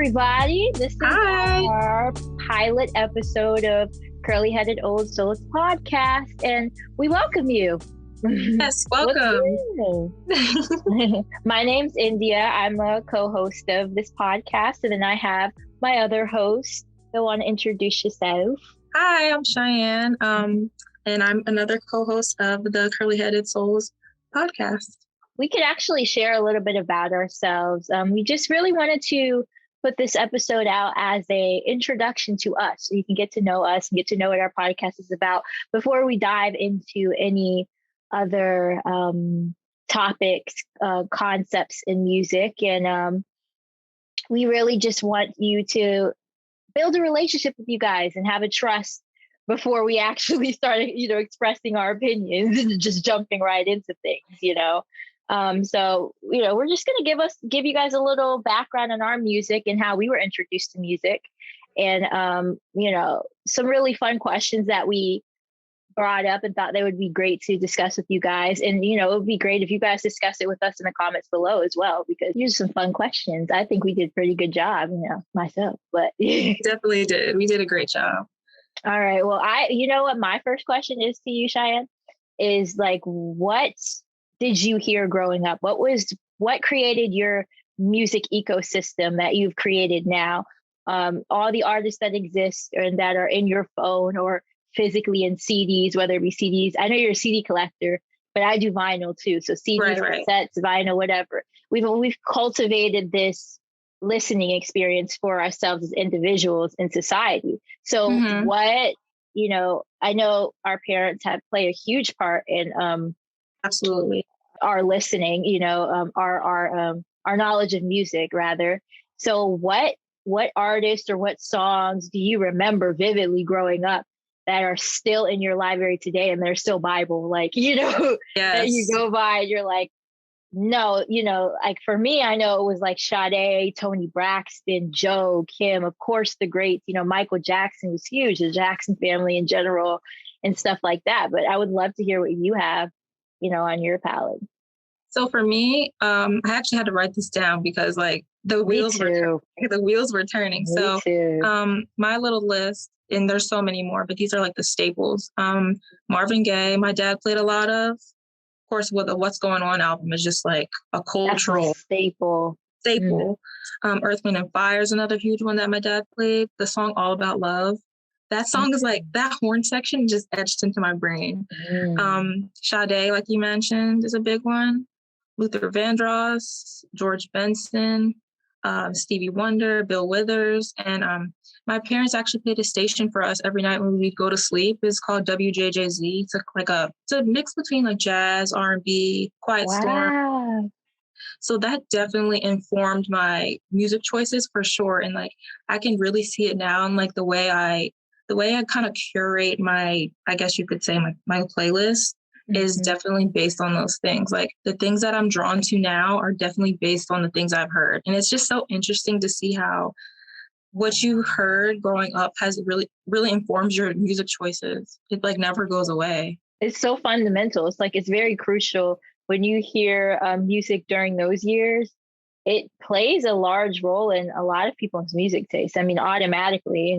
everybody. This is Hi. our pilot episode of Curly-Headed Old Souls podcast, and we welcome you. Yes, welcome. My name's India. I'm a co-host of this podcast, and then I have my other host. You want to introduce yourself? Hi, I'm Cheyenne, and I'm another co-host of the Curly-Headed Souls podcast. We could actually share a little bit about ourselves. We just really wanted to put this episode out as a introduction to us, so you can get to know us and get to know what our podcast is about before we dive into any other topics, concepts in music. And we really just want you to build a relationship with you guys and have a trust before we actually start, expressing our opinions and just jumping right into things, So, we're just going to give you guys a little background on our music and how we were introduced to music, and, some really fun questions that we brought up and thought they would be great to discuss with you guys. And, it would be great if you guys discuss it with us in the comments below as well, because these are some fun questions. I think we did a pretty good job, myself, but Definitely did. We did a great job. All right. Well, what my first question is to you, Cheyenne, is like, what did you hear growing up? What created your music ecosystem that you've created now? All the artists that exist and that are in your phone or physically in CDs, whether it be CDs. I know you're a CD collector, but I do vinyl too. So CDs, right. cassettes, vinyl, whatever. We've cultivated this listening experience for ourselves as individuals in society. So what, I know our parents have played a huge part in absolutely our listening, our knowledge of music rather. So what artists or what songs do you remember vividly growing up that are still in your library today and they're still Bible, yes. That you go by and you're like, no, like for me, I know it was like Sade, Toni Braxton, Joe, Kim, of course, the greats, Michael Jackson was huge, the Jackson family in general and stuff like that. But I would love to hear what you have, on your palette. So for me, I actually had to write this down because the wheels were turning. Me too. My little list, and there's so many more, but these are like the staples. Marvin Gaye, my dad played a lot of course, with the What's Going On album is just like a cultural staple. Earth, Wind and Fire is another huge one that my dad played. The song All About Love. That song is like, that horn section just etched into my brain. Sade, like you mentioned, is a big one. Luther Vandross, George Benson, Stevie Wonder, Bill Withers. And my parents actually played a station for us every night when we'd go to sleep. It's called WJJZ. It's a mix between like jazz, R&B, Quiet Storm. So that definitely informed my music choices for sure. And like, I can really see it now in like the way I kind of curate my, I guess you could say my playlist is definitely based on those things. Like the things that I'm drawn to now are definitely based on the things I've heard. And it's just so interesting to see how what you heard growing up has really, really informs your music choices. It like never goes away. It's so fundamental. It's like, it's very crucial when you hear music during those years. It plays a large role in a lot of people's music taste. I mean, automatically,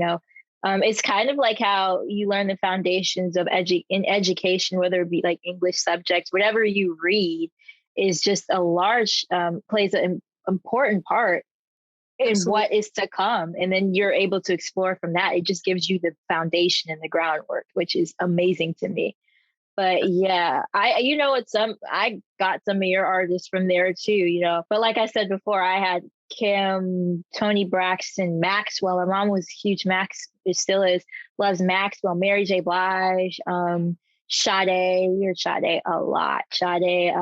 it's kind of like how you learn the foundations of in education, whether it be like English subjects, whatever you read is just a large, plays an important part in what is to come. And then you're able to explore from that. It just gives you the foundation and the groundwork, which is amazing to me. But yeah, I got some of your artists from there too, but like I said before, I had Kim, Toni Braxton, Maxwell. My mom was huge it still is, loves Maxwell, Mary J. Blige, Sade, we heard Sade a lot. Sade,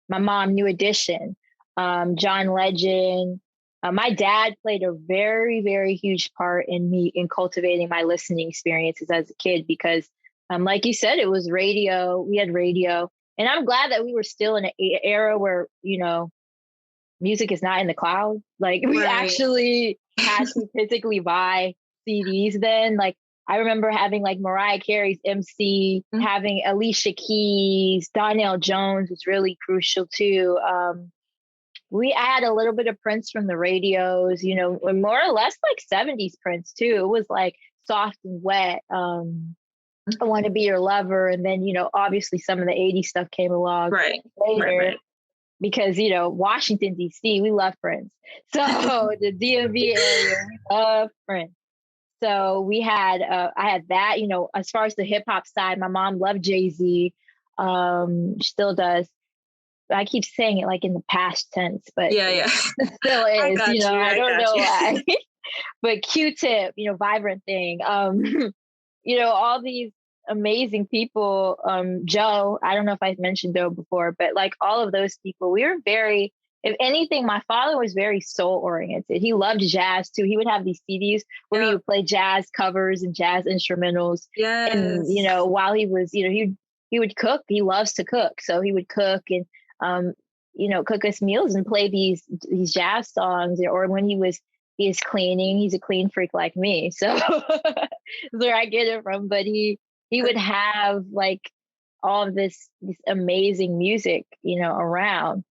my mom, New Edition, John Legend. My dad played a very, very huge part in cultivating my listening experiences as a kid because, like you said, it was radio. We had radio. And I'm glad that we were still in an era where, music is not in the cloud. Like we actually had to physically buy CDs then. Like I remember having like Mariah Carey's MC, having Alicia Keys, Donnell Jones was really crucial too. I had a little bit of Prince from the radios, you know, more or less like 70s Prince too. It was like Soft and Wet, I Want to Be Your Lover. And then, you know, obviously some of the 80s stuff came along later because, you know, Washington, D.C., we love Prince. So the DMV area, we love Prince. So we had, I had that, you know, as far as the hip hop side, my mom loved Jay-Z, still does. I keep saying it like in the past tense, but yeah, it still is, you know, I don't know why. But Q-Tip, you know, Vibrant Thing, you know, all these amazing people, Joe, I don't know if I've mentioned Joe before, but like all of those people, we were very, if anything, my father was very soul oriented. He loved jazz too. He would have these CDs where he would play jazz covers and jazz instrumentals. Yes. And, you know, while he was, you know, he would cook. He loves to cook. So he would cook and, you know, cook us meals and play these jazz songs. Or when he's cleaning, he's a clean freak like me. So that's where I get it from. But he would have like all of this amazing music, you know, around.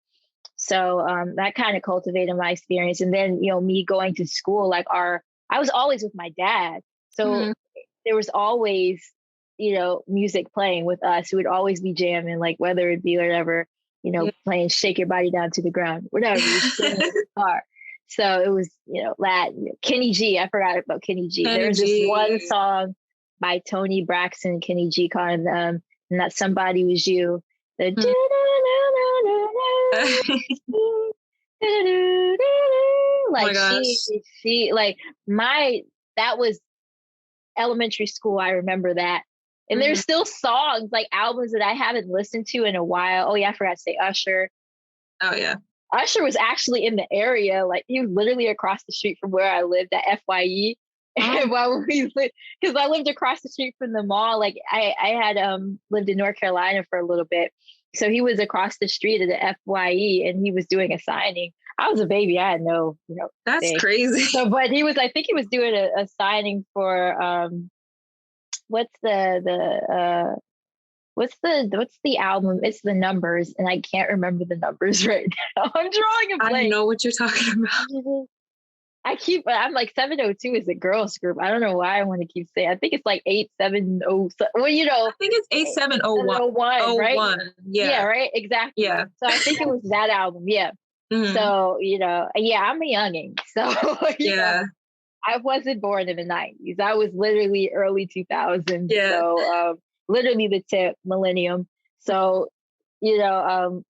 So that kind of cultivated my experience. And then, you know, me going to school, like I was always with my dad. So there was always, you know, music playing with us. Who would always be jamming, like whether it be whatever, you know, playing Shake Your Body Down to the Ground, whatever, in the car. So it was, you know, that Kenny G. I forgot about Kenny G. There's this one song by Tony Braxton and Kenny G called and that Somebody Was You. The like she like that was elementary school. I remember that. And there's still songs, like albums that I haven't listened to in a while. Oh yeah, I forgot to say Usher. Oh yeah. Usher was actually in the area, like he was literally across the street from where I lived at FYE. And while because I lived across the street from the mall, like I had lived in North Carolina for a little bit. So he was across the street at the FYE and he was doing a signing. I was a baby. I had no, you know. That's crazy. So, but I think he was doing a signing for, what's the album? It's The Numbers. And I can't remember the numbers right now. I'm drawing a blank. I know what you're talking about. I'm like 702 is a girls group. I don't know why I want to keep saying. I think it's like 870. Well, you know, I think it's 8701. Right? Yeah, right. Exactly. Yeah. So I think it was that album. Yeah. So, you know, I'm a youngin'. So know, I wasn't born in the 90s. I was literally early 2000s. Yeah. So literally the tip millennium. So, you know,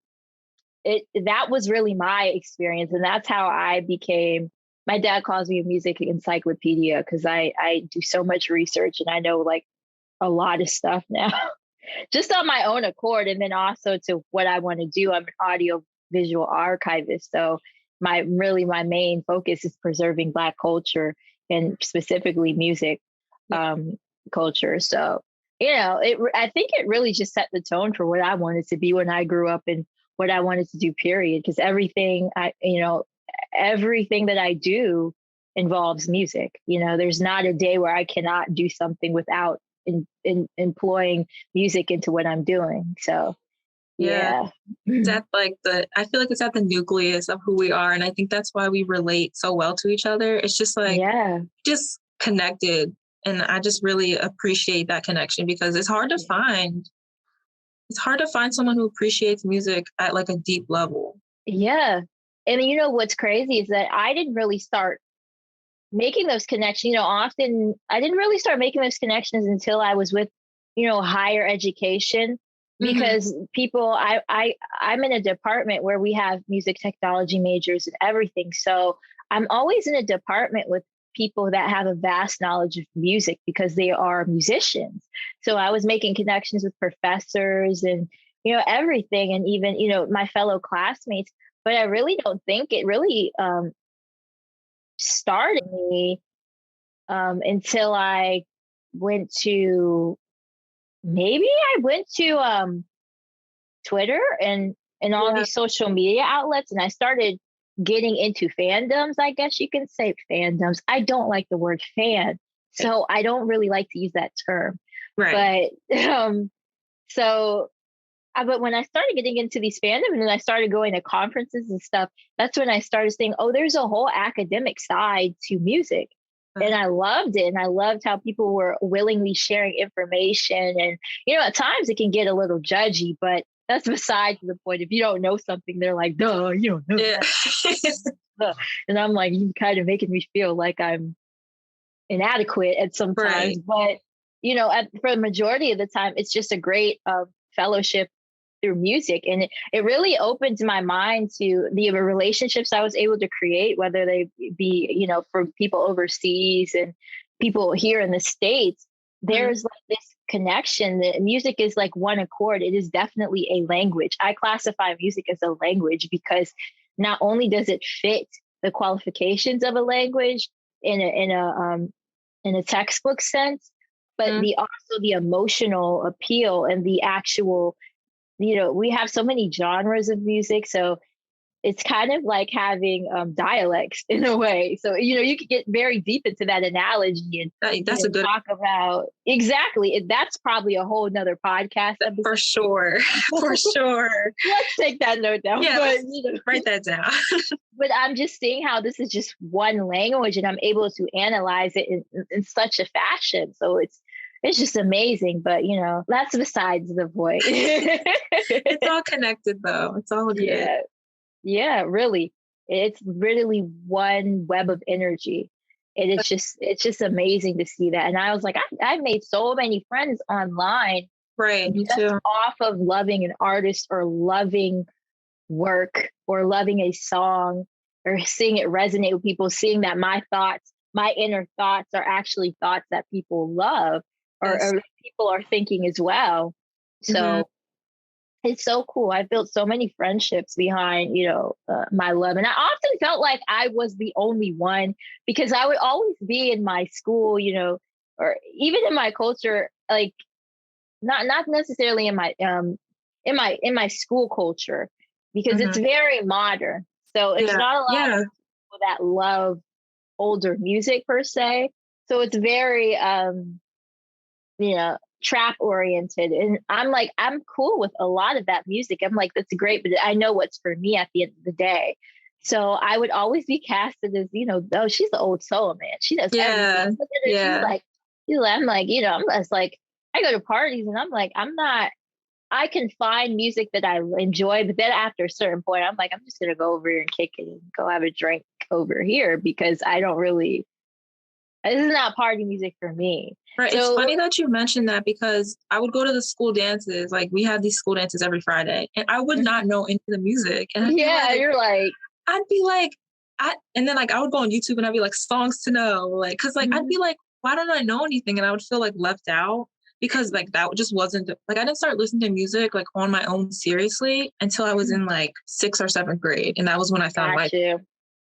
that was really my experience. And that's how I became. My dad calls me a music encyclopedia because I do so much research and I know like a lot of stuff now, just on my own accord. And then also to what I want to do. I'm an audio visual archivist. So my main focus is preserving Black culture and specifically music culture. So, you know, I think it really just set the tone for what I wanted to be when I grew up and what I wanted to do, period. Because everything that I do involves music. You know, there's not a day where I cannot do something without employing music into what I'm doing. So, yeah. That's like I feel like it's at the nucleus of who we are. And I think that's why we relate so well to each other. It's just like, just connected. And I just really appreciate that connection because it's hard to find. It's hard to find someone who appreciates music at like a deep level. Yeah. And you know, what's crazy is that I didn't really start making those connections. You know, often I didn't really start making those connections until I was with, you know, higher education. Because people, I'm in a department where we have music technology majors and everything. So I'm always in a department with people that have a vast knowledge of music because they are musicians. So I was making connections with professors and, you know, everything. And even, you know, my fellow classmates. But I really don't think it really started me until I went to Twitter and all these social media outlets, and I started getting into fandoms. I guess you can say fandoms. I don't like the word fan, so I don't really like to use that term. Right. But so but when I started getting into these fandom and then I started going to conferences and stuff, that's when I started saying, oh, there's a whole academic side to music. And I loved it. And I loved how people were willingly sharing information. And, at times it can get a little judgy, but that's beside the point. If you don't know something, they're like, duh, you don't know that. And I'm like, you kind of making me feel like I'm inadequate at some times. But, for the majority of the time, it's just a great fellowship through music. And it really opened my mind to the relationships I was able to create, whether they be, for people overseas and people here in the States. There's like this connection that music is like one accord. It is definitely a language. I classify music as a language because not only does it fit the qualifications of a language in a textbook sense, but also the emotional appeal and the actual, we have so many genres of music. So it's kind of like having dialects in a way. So, you could get very deep into that analogy and that's a good talk about exactly. That's probably a whole nother podcast episode. For sure. For sure. Let's take that note down. Yeah, but, write that down. But I'm just seeing how this is just one language and I'm able to analyze it in such a fashion. So it's just amazing, but that's besides the point. It's all connected though. It's all good. Yeah, really. It's really one web of energy. And it's just amazing to see that. And I was like, I've made so many friends online. Right. Me just too. off of loving an artist or loving work or loving a song or seeing it resonate with people, seeing that my inner thoughts are actually thoughts that people love or people are thinking as well. So it's so cool. I built so many friendships behind, my love. And I often felt like I was the only one because I would always be in my school, or even in my culture, like not necessarily in my school culture because it's very modern. So it's not a lot of people that love older music per se. So it's very, trap oriented. And I'm cool with a lot of that music. I'm like, that's great, but I know what's for me at the end of the day. So I would always be casted as, oh, she's the old soul man. She does everything. I'm like, I'm just like, I go to parties and I'm like, I can find music that I enjoy, but then after a certain point, I'm like, I'm just going to go over here and kick it and go have a drink over here because this is not party music for me. Right. So, it's funny that you mentioned that because I would go to the school dances. Like we have these school dances every Friday and I would not know any of the music. And you're like, I'd be like, and then like I would go on YouTube and I'd be like songs to know, like, cause like I'd be like, why don't I know anything? And I would feel like left out because like that just wasn't like I didn't start listening to music like on my own seriously until I was in like 6th or 7th grade. And that was when I found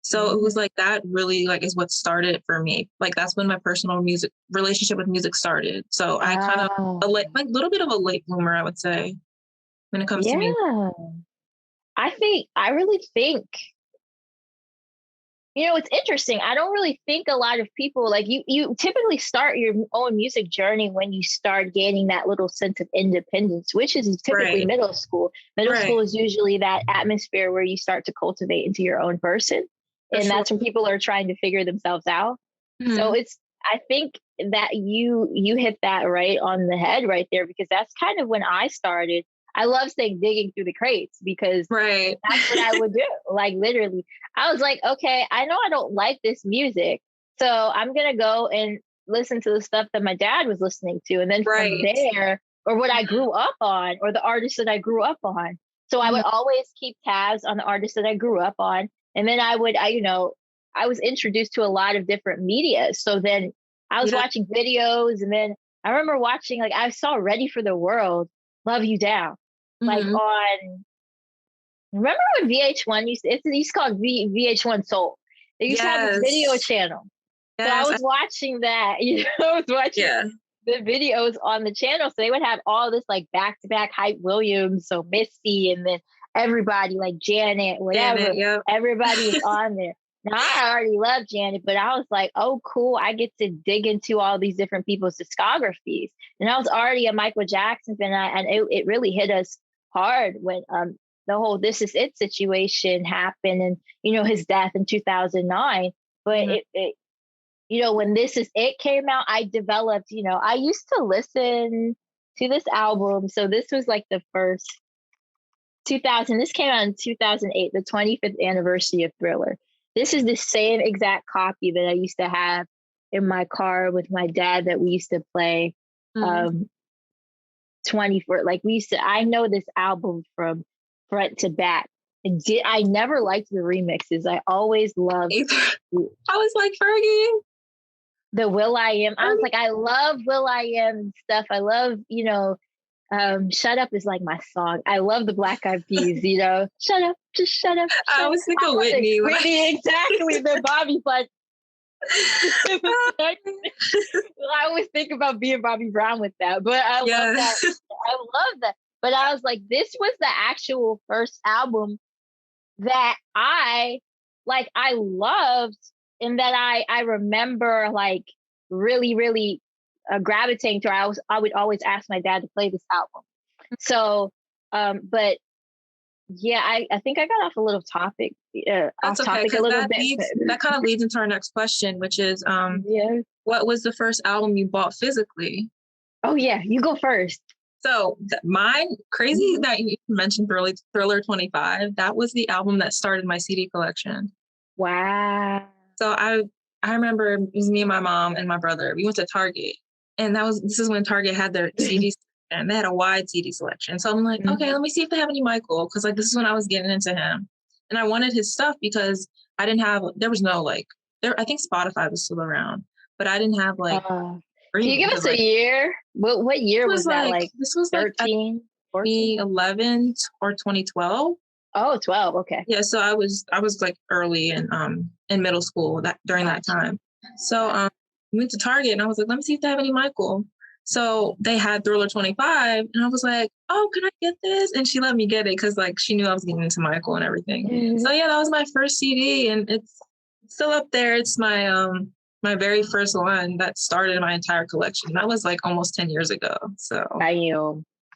So it was like that really like is what started for me. Like that's when my personal music relationship with music started. So I kind of like a little bit of a late bloomer, I would say, when it comes to music. I really think, it's interesting. I don't really think a lot of people like you typically start your own music journey when you start gaining that little sense of independence, which is typically middle school. Middle school is usually that atmosphere where you start to cultivate into your own person. And that's when people are trying to figure themselves out. So I think that you hit that right on the head right there, because that's kind of when I started. I love saying digging through the crates because that's what I would do. Like literally, I was like, okay, I know I don't like this music. So I'm going to go and listen to the stuff that my dad was listening to. And then from there, or what I grew up on, or the artists that I grew up on. So I would always keep tabs on the artists that I grew up on. And then I was introduced to a lot of different media. So then I was watching videos, and then I remember watching, like I saw Ready for the World, Love You Down, like on, remember when VH1 used to called VH1 Soul. They used to have this video channel. So I was watching that, I was watching the videos on the channel. So they would have all this like back-to-back Hype Williams, so Misty, and then everybody like Janet, whatever. Everybody was on there. Now I already love Janet, but I was like, oh, cool. I get to dig into all these different people's discographies. And I was already a Michael Jackson fan, and it really hit us hard when the whole This Is It situation happened, and his death in 2009. But it when This Is It came out, I developed, I used to listen to this album. So this was like the first 2000. This came out in 2008, the 25th anniversary of Thriller. This is the same exact copy that I used to have in my car with my dad that we used to play. 24, like I know this album from front to back. I never liked the remixes. I always loved. I was like, Fergie. The Will.i.am. I was like, I love Will.i.am stuff. I love, Shut Up is like my song. I love the Black Eyed Peas, Shut up, just shut up. I was thinking Whitney. Whitney, exactly. The Bobby, but I always think about being Bobby Brown with that. But I love that. I love that. But I was like, this was the actual first album that I loved, and that I remember like really, really gravitating to. I would always ask my dad to play this album. So, but yeah, I think I got off a little topic. That's off okay, topic a little bit. That kind of leads into our next question, which is, what was the first album you bought physically? Oh yeah, you go first. So mine, crazy that you mentioned Thriller 25. That was the album that started my CD collection. Wow. So I remember it was me and my mom and my brother. We went to Target, and this is when Target had their CDs and they had a wide CD selection. So I'm like, okay, let me see if they have any Michael, because like this is when I was getting into him, and I wanted his stuff because I didn't have. There was no I think Spotify was still around, but I didn't have like. Can you give us a year? What year was that? Like this was 13, 2011 or 2012. Oh, 12. Okay. Yeah, so I was like early in middle school during that time. So we went to Target, and I was like, let me see if they have any Michael. So they had Thriller 25, and I was like, oh, can I get this? And she let me get it because like she knew I was getting into Michael and everything. So yeah, that was my first CD, and it's still up there. It's my my very first one that started my entire collection. That was like almost 10 years ago. So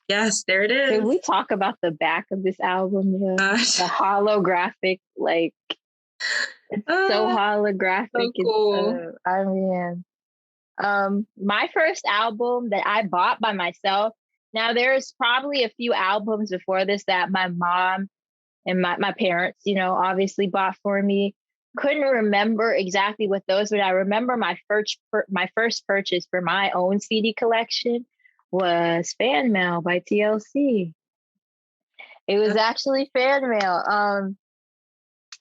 yes, there it is. Can we talk about the back of this album? The holographic, like it's so holographic. So cool. My first album that I bought by myself. Now there's probably a few albums before this that my mom and my parents, obviously bought for me. Couldn't remember exactly what those, but I remember my first purchase for my own CD collection was Fan Mail by TLC. It was actually Fan Mail.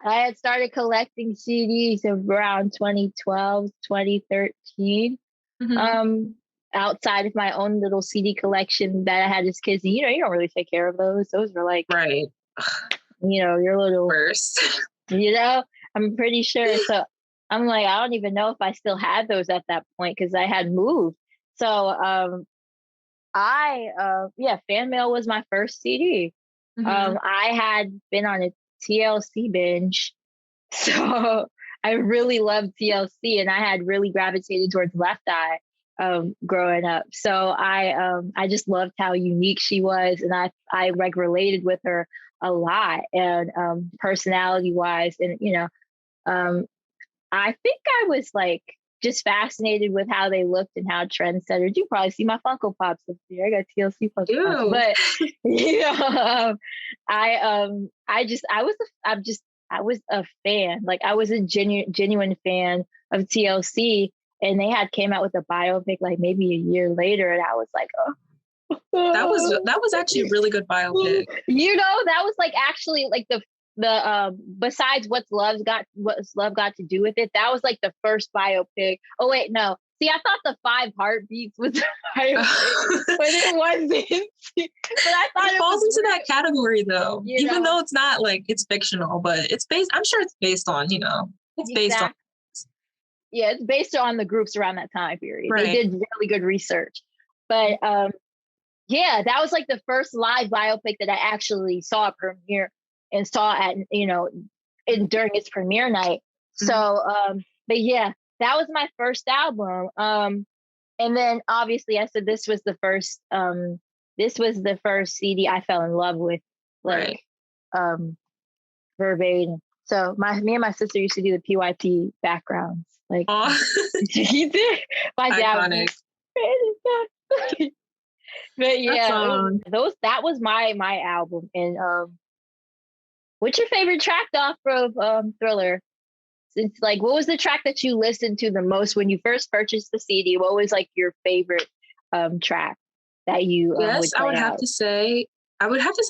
I had started collecting CDs around 2012, 2013. Outside of my own little CD collection that I had as kids. And, you don't really take care of those. Those were like, right. Your little worst. I'm pretty sure. So I'm like, I don't even know if I still had those at that point because I had moved. So Fan Mail was my first CD. I had been on a TLC binge. So I really loved TLC, and I had really gravitated towards Left Eye growing up. So I just loved how unique she was, and I like related with her a lot, and personality wise, and I think I was like just fascinated with how they looked and how trendsetters. You probably see my Funko Pops up there. I got TLC Funko Pops, but I was a fan. Like I was a genuine fan of TLC, and they had came out with a biopic like maybe a year later, and I was like, oh. That was actually a really good biopic. That was like actually like the besides What's Love Got to Do with It, that was like the first biopic. Oh wait, no. See, I thought the 5 Heartbeats was a biopic, but it wasn't. But I thought it falls into that category though. Even though it's not like it's fictional, but it's based. I'm sure it's based on. It's based on. Yeah, it's based on the groups around that time period. Right. They did really good research, but yeah, that was like the first live biopic that I actually saw premiere and saw at during its premiere night. So but yeah, that was my first album. And then obviously I said this was the first this was the first CD I fell in love with, like, verbatim. So me and my sister used to do the PYT backgrounds. Like, he did. My dad. Iconic. But yeah, that was my album. And what's your favorite track off of Thriller? Since, like, what was the track that you listened to the most when you first purchased the CD? What was like your favorite track that you I would have to say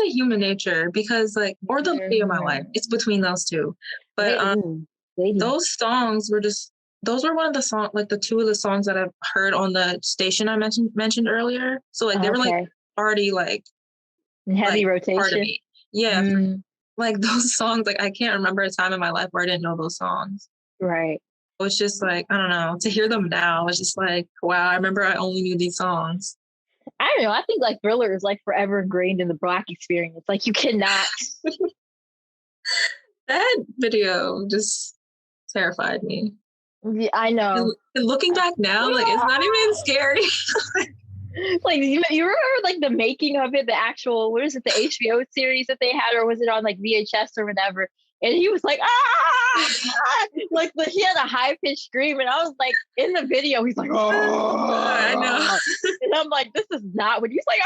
Human Nature, because like, or The Lady of My Life. It's between those two. But those songs were just, those were one of the songs, like the two of the songs that I've heard on the station I mentioned earlier. So like, they were like already like in heavy rotation. Part of me. Yeah. Like those songs, like I can't remember a time in my life where I didn't know those songs. Right. It was just like, I don't know, to hear them now, it's just like, wow, I remember I only knew these songs. I don't know. I think like Thriller is like forever ingrained in the Black experience. Like you cannot. That video just terrified me. Yeah, I know. And looking back now, like it's not even scary. Like you remember like the making of it, the actual, what is it, the HBO series that they had, or was it on like VHS or whatever? And he was like, like he had a high pitched scream, and I was like, in the video, he's like, I know. And I'm like, this is not what he's like.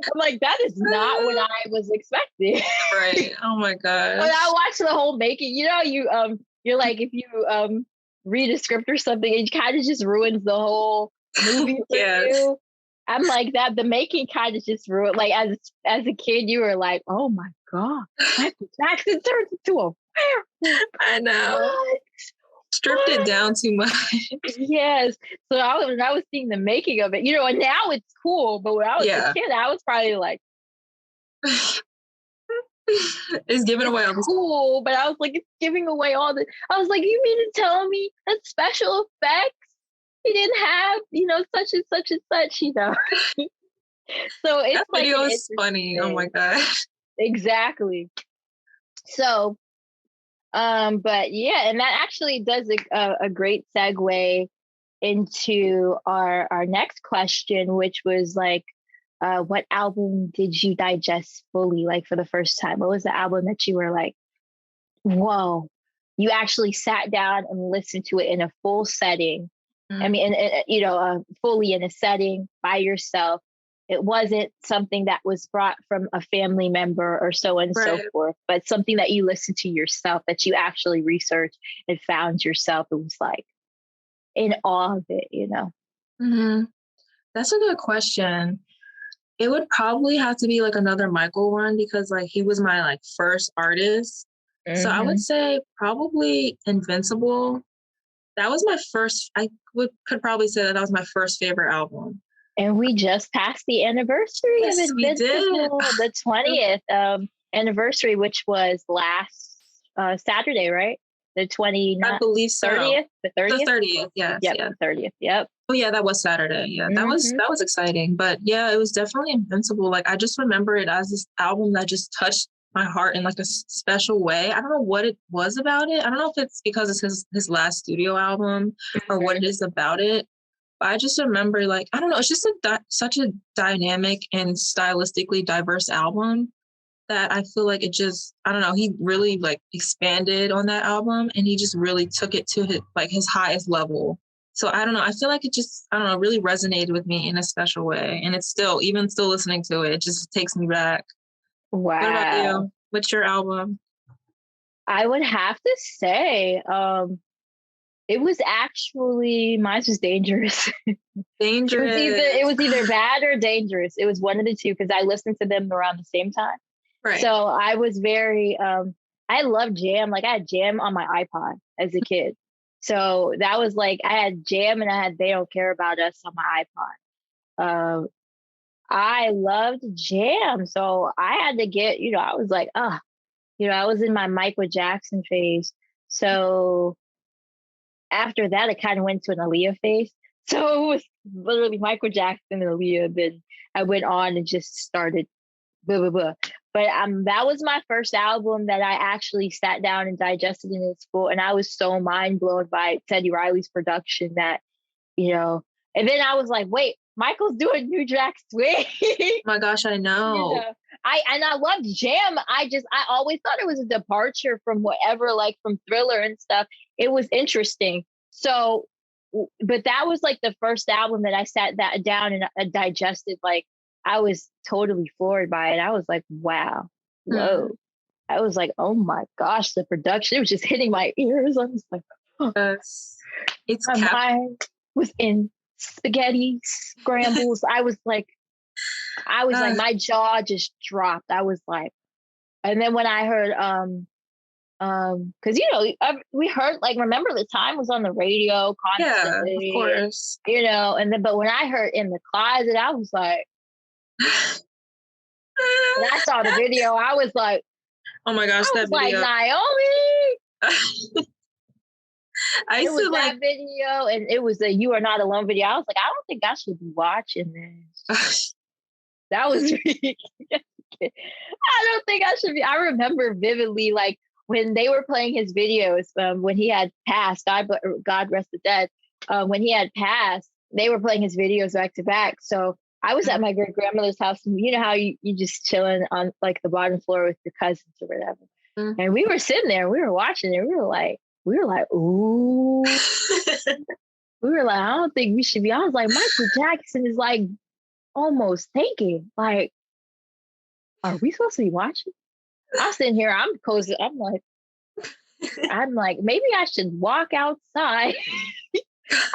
I'm like, that is not what I was expecting. Right. Oh my god. When I watched the whole making, you're like, if you read a script or something, it kind of just ruins the whole movie for you. I'm like that. The making kind of just ruined. Like as a kid, you were like, "Oh my god, Michael Jackson turned into a werewolf." I know. What? Stripped it down too much. Yes. So when I was seeing the making of it, and now it's cool. But when I was a kid, I was probably like, "It's giving away all the cool." But I was like, "It's giving away all the." I was like, "You mean to tell me that special effects? He didn't have, such and such and such, So it's that like video is funny. Oh my gosh. Exactly. So, but yeah, and that actually does a great segue into our next question, which was like, what album did you digest fully, like for the first time? What was the album that you were like, whoa, you actually sat down and listened to it in a full setting? I mean, fully in a setting by yourself. It wasn't something that was brought from a family member or so on and so forth, but something that you listened to yourself, that you actually researched and found yourself. It was like in awe of it, Mm-hmm. That's a good question. It would probably have to be like another Michael one, because like he was my like first artist. Mm-hmm. So I would say probably Invincible. That was my first, could probably say that was my first favorite album. And we just passed the anniversary of Invincible, the 20th anniversary, which was last Saturday, right? The 29th. I believe so. 30th? The 30th? The 30th, yes. Yep, yeah. The 30th, yep. Oh yeah, that was Saturday. Yeah, that was exciting. But yeah, it was definitely Invincible. Like I just remember it as this album that just touched my heart in like a special way. I don't know what it was about it. I don't know if it's because it's his last studio album or what it is about it. But I just remember, like, I don't know, it's just such a dynamic and stylistically diverse album that I feel like it just, I don't know, he really like expanded on that album, and he just really took it to his highest level. So I don't know, I feel like it just, I don't know, really resonated with me in a special way. And it's still listening to it, it just takes me back. Wow. What about you? What's your album? I would have to say, it was actually, mine was Dangerous. Dangerous. It was either bad or Dangerous. It was one of the two, because I listened to them around the same time. Right. So I was very, I love Jam. Like I had Jam on my iPod as a kid. So that was like, I had Jam and I had They Don't Care About Us on my iPod. I loved Jam. So I had to get, I was like, I was in my Michael Jackson phase. So after that, I kind of went to an Aaliyah phase. So it was literally Michael Jackson and Aaliyah. Then I went on and just started blah, blah, blah. But that was my first album that I actually sat down and digested in school. And I was so mind blown by Teddy Riley's production that, and then I was like, wait, Michael's doing New Jack Swing. Oh my gosh, I know. You know, I loved Jam. I always thought it was a departure from whatever, like from Thriller and stuff. It was interesting. So, but that was like the first album that I sat that down and digested. Like, I was totally floored by it. I was like, wow, whoa. I was like, oh my gosh, the production, it was just hitting my ears. I was like, oh. Yes. It's my mind was in spaghetti scrambles. I was like, my jaw just dropped. I was like, and then when I heard, because we heard, like, Remember the Time was on the radio constantly. Yeah, of course. And then but when I heard In the Closet, I was like, when I saw the video, I was like, oh my gosh, that video. Like, Naomi. I used to like that video, and it was a You Are Not Alone video. I was like, I don't think I should be watching this. That was me. I don't think I should be. I remember vividly, like, when they were playing his videos, when he had passed, God rest the dead, when he had passed, they were playing his videos back to back. So I was at my great grandmother's house, and you know how you just chilling on like the bottom floor with your cousins or whatever. Mm-hmm. And we were sitting there, we were watching it. We were like, ooh. We were like, I don't think we should be. I was like, Michael Jackson is like almost taken. Like, are we supposed to be watching? I'm sitting here, I'm cozy. I'm like, maybe I should walk outside.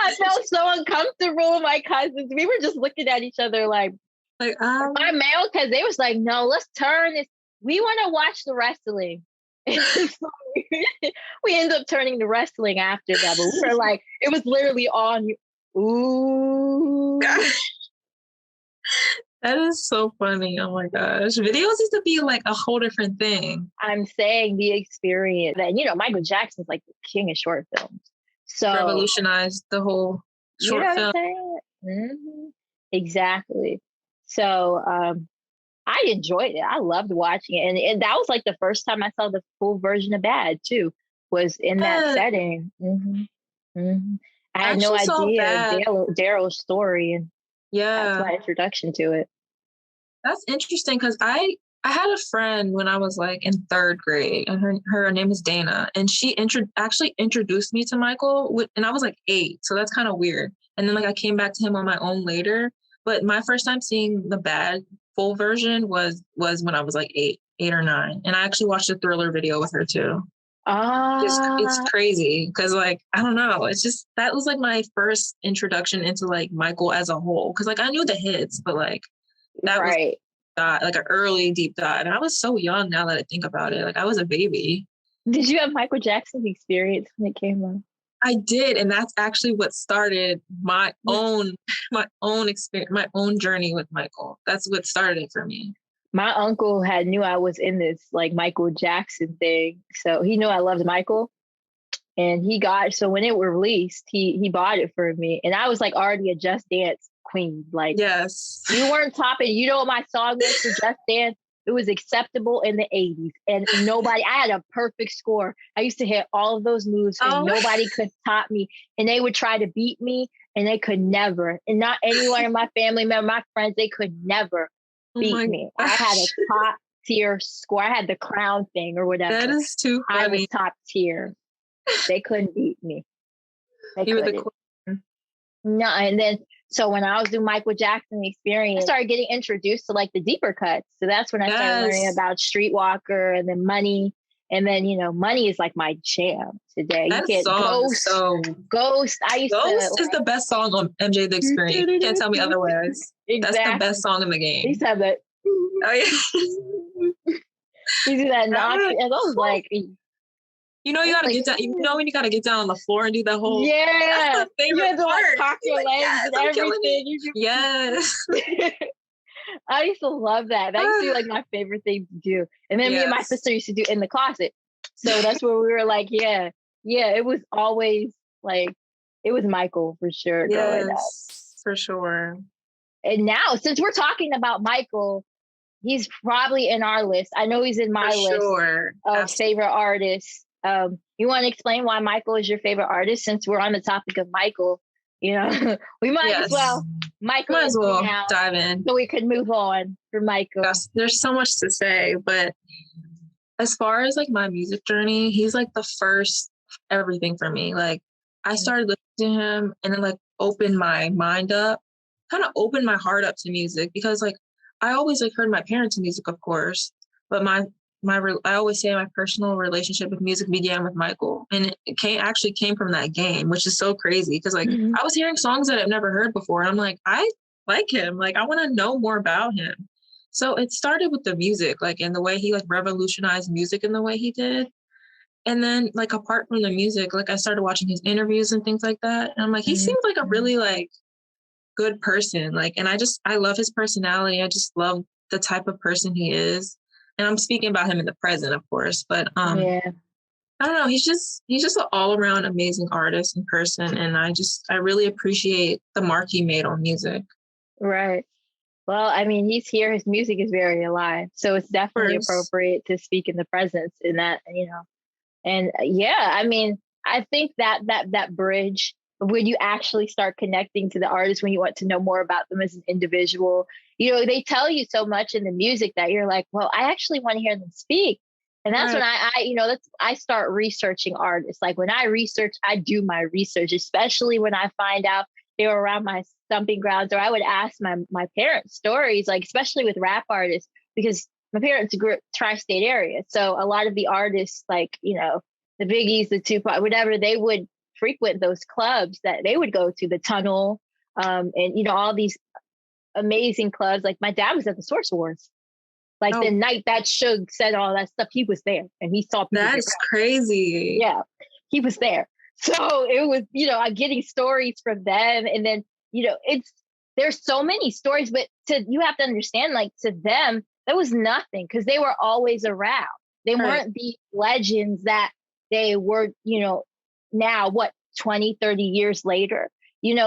I felt so uncomfortable with my cousins. We were just looking at each other like my male, because they was like, no, let's turn this. We want to watch the wrestling. So we ended up turning the wrestling after that, but we were like, it was literally on. Ooh. That is so funny. Oh my gosh. Videos used to be like a whole different thing. I'm saying the experience that, Michael Jackson's like the king of short films. So revolutionized the whole short film. What I'm saying? Mm-hmm. Exactly. So I enjoyed it. I loved watching it. And that was like the first time I saw the full version of Bad too, was in that setting. Mm-hmm. Mm-hmm. I had no idea Daryl's story, and that's my introduction to it. That's interesting, because I had a friend when I was like in third grade, and her name is Dana, and she actually introduced me to Michael, and I was like 8, so that's kind of weird. And then like I came back to him on my own later, but my first time seeing the Bad full version was when I was like 8 or 9, and I actually watched the Thriller video with her too. It's crazy, because like, I don't know, it's just, that was like my first introduction into like Michael as a whole, because like I knew the hits, but like that was like an early deep dive, and I was so young now that I think about it. Like, I was a baby. Did you have Michael Jackson's experience when it came out? I did, and that's actually what started my own experience, my own journey with Michael. That's what started it for me. My uncle knew I was in this like Michael Jackson thing, so he knew I loved Michael, and so when it was released, he bought it for me, and I was like already a Just Dance queen. Like, yes, you weren't topping. You know what my song was for Just Dance? It was acceptable in the 80s, and I had a perfect score. I used to hit all of those moves, and nobody could top me, and they would try to beat me, and they could never. And not anyone in my family member, my friends, they could never beat me. Gosh. I had a top tier score. I had the crown thing or whatever. That is too funny. I was top tier. They couldn't beat me. You were the queen. No, and then so when I was doing Michael Jackson experience, I started getting introduced to like the deeper cuts. So that's when I started learning about Streetwalker, and then Money. And then, Money is like my jam today. That song Ghost. Ghost is the best song on MJ The Experience. You can't tell me otherwise. Exactly. That's the best song in the game. He said that. Oh yeah. You do that knock, and I was like, you gotta get down. You know when you gotta get down on the floor and do that whole. Yeah. That's my favorite part. Like, cock your legs and everything. Yes. I used to love that. That used to be like my favorite thing to do. And then me and my sister used to do In the Closet. So that's where we were like, yeah, it was always like, it was Michael for sure. Growing up. For sure. And now, since we're talking about Michael, he's probably in our list. I know he's in my list of favorite artists. You want to explain why Michael is your favorite artist, since we're on the topic of Michael? We might as well. Michael Might as well now, dive in. so we could move on for Michael. Yes, there's so much to say, but as far as like my music journey, he's like the first everything for me. Like I started listening to him and then like opened my mind up, kind of opened my heart up to music, because like I always like heard my parents' music, of course, but I always say my personal relationship with music began with Michael, and it actually came from that game, which is so crazy because like I was hearing songs that I've never heard before, and I'm like, I like him, like I want to know more about him. So it started with the music, like in the way he like revolutionized music in the way he did. And then like apart from the music, like I started watching his interviews and things like that. And I'm like, he seems like a really like good person. Like, and I love his personality. I just love the type of person he is. And I'm speaking about him in the present, of course. But I don't know, he's just an all around amazing artist and person. And I really appreciate the mark he made on music. Right. Well, I mean, he's here. His music is very alive. So it's definitely appropriate to speak in the presence in that, And I mean, I think that bridge, when you actually start connecting to the artist, when you want to know more about them as an individual, they tell you so much in the music that you're like, well, I actually want to hear them speak. And that's when I start researching artists. Like when I research, I do my research, especially when I find out they were around my stomping grounds, or I would ask my parents stories, like especially with rap artists, because my parents grew up tri-state area. So a lot of the artists, like, the Biggies, the Tupac, whatever, they would frequent those clubs that they would go to, the Tunnel, and, all these amazing clubs. Like my dad was at the Source Awards. Like the night that Suge said all that stuff, he was there and he saw people. That's crazy. Yeah, he was there. So it was, I'm getting stories from them. And then, there's so many stories, but you have to understand, like to them, that was nothing because they were always around. They weren't the legends that they were, now 20, 30 years later,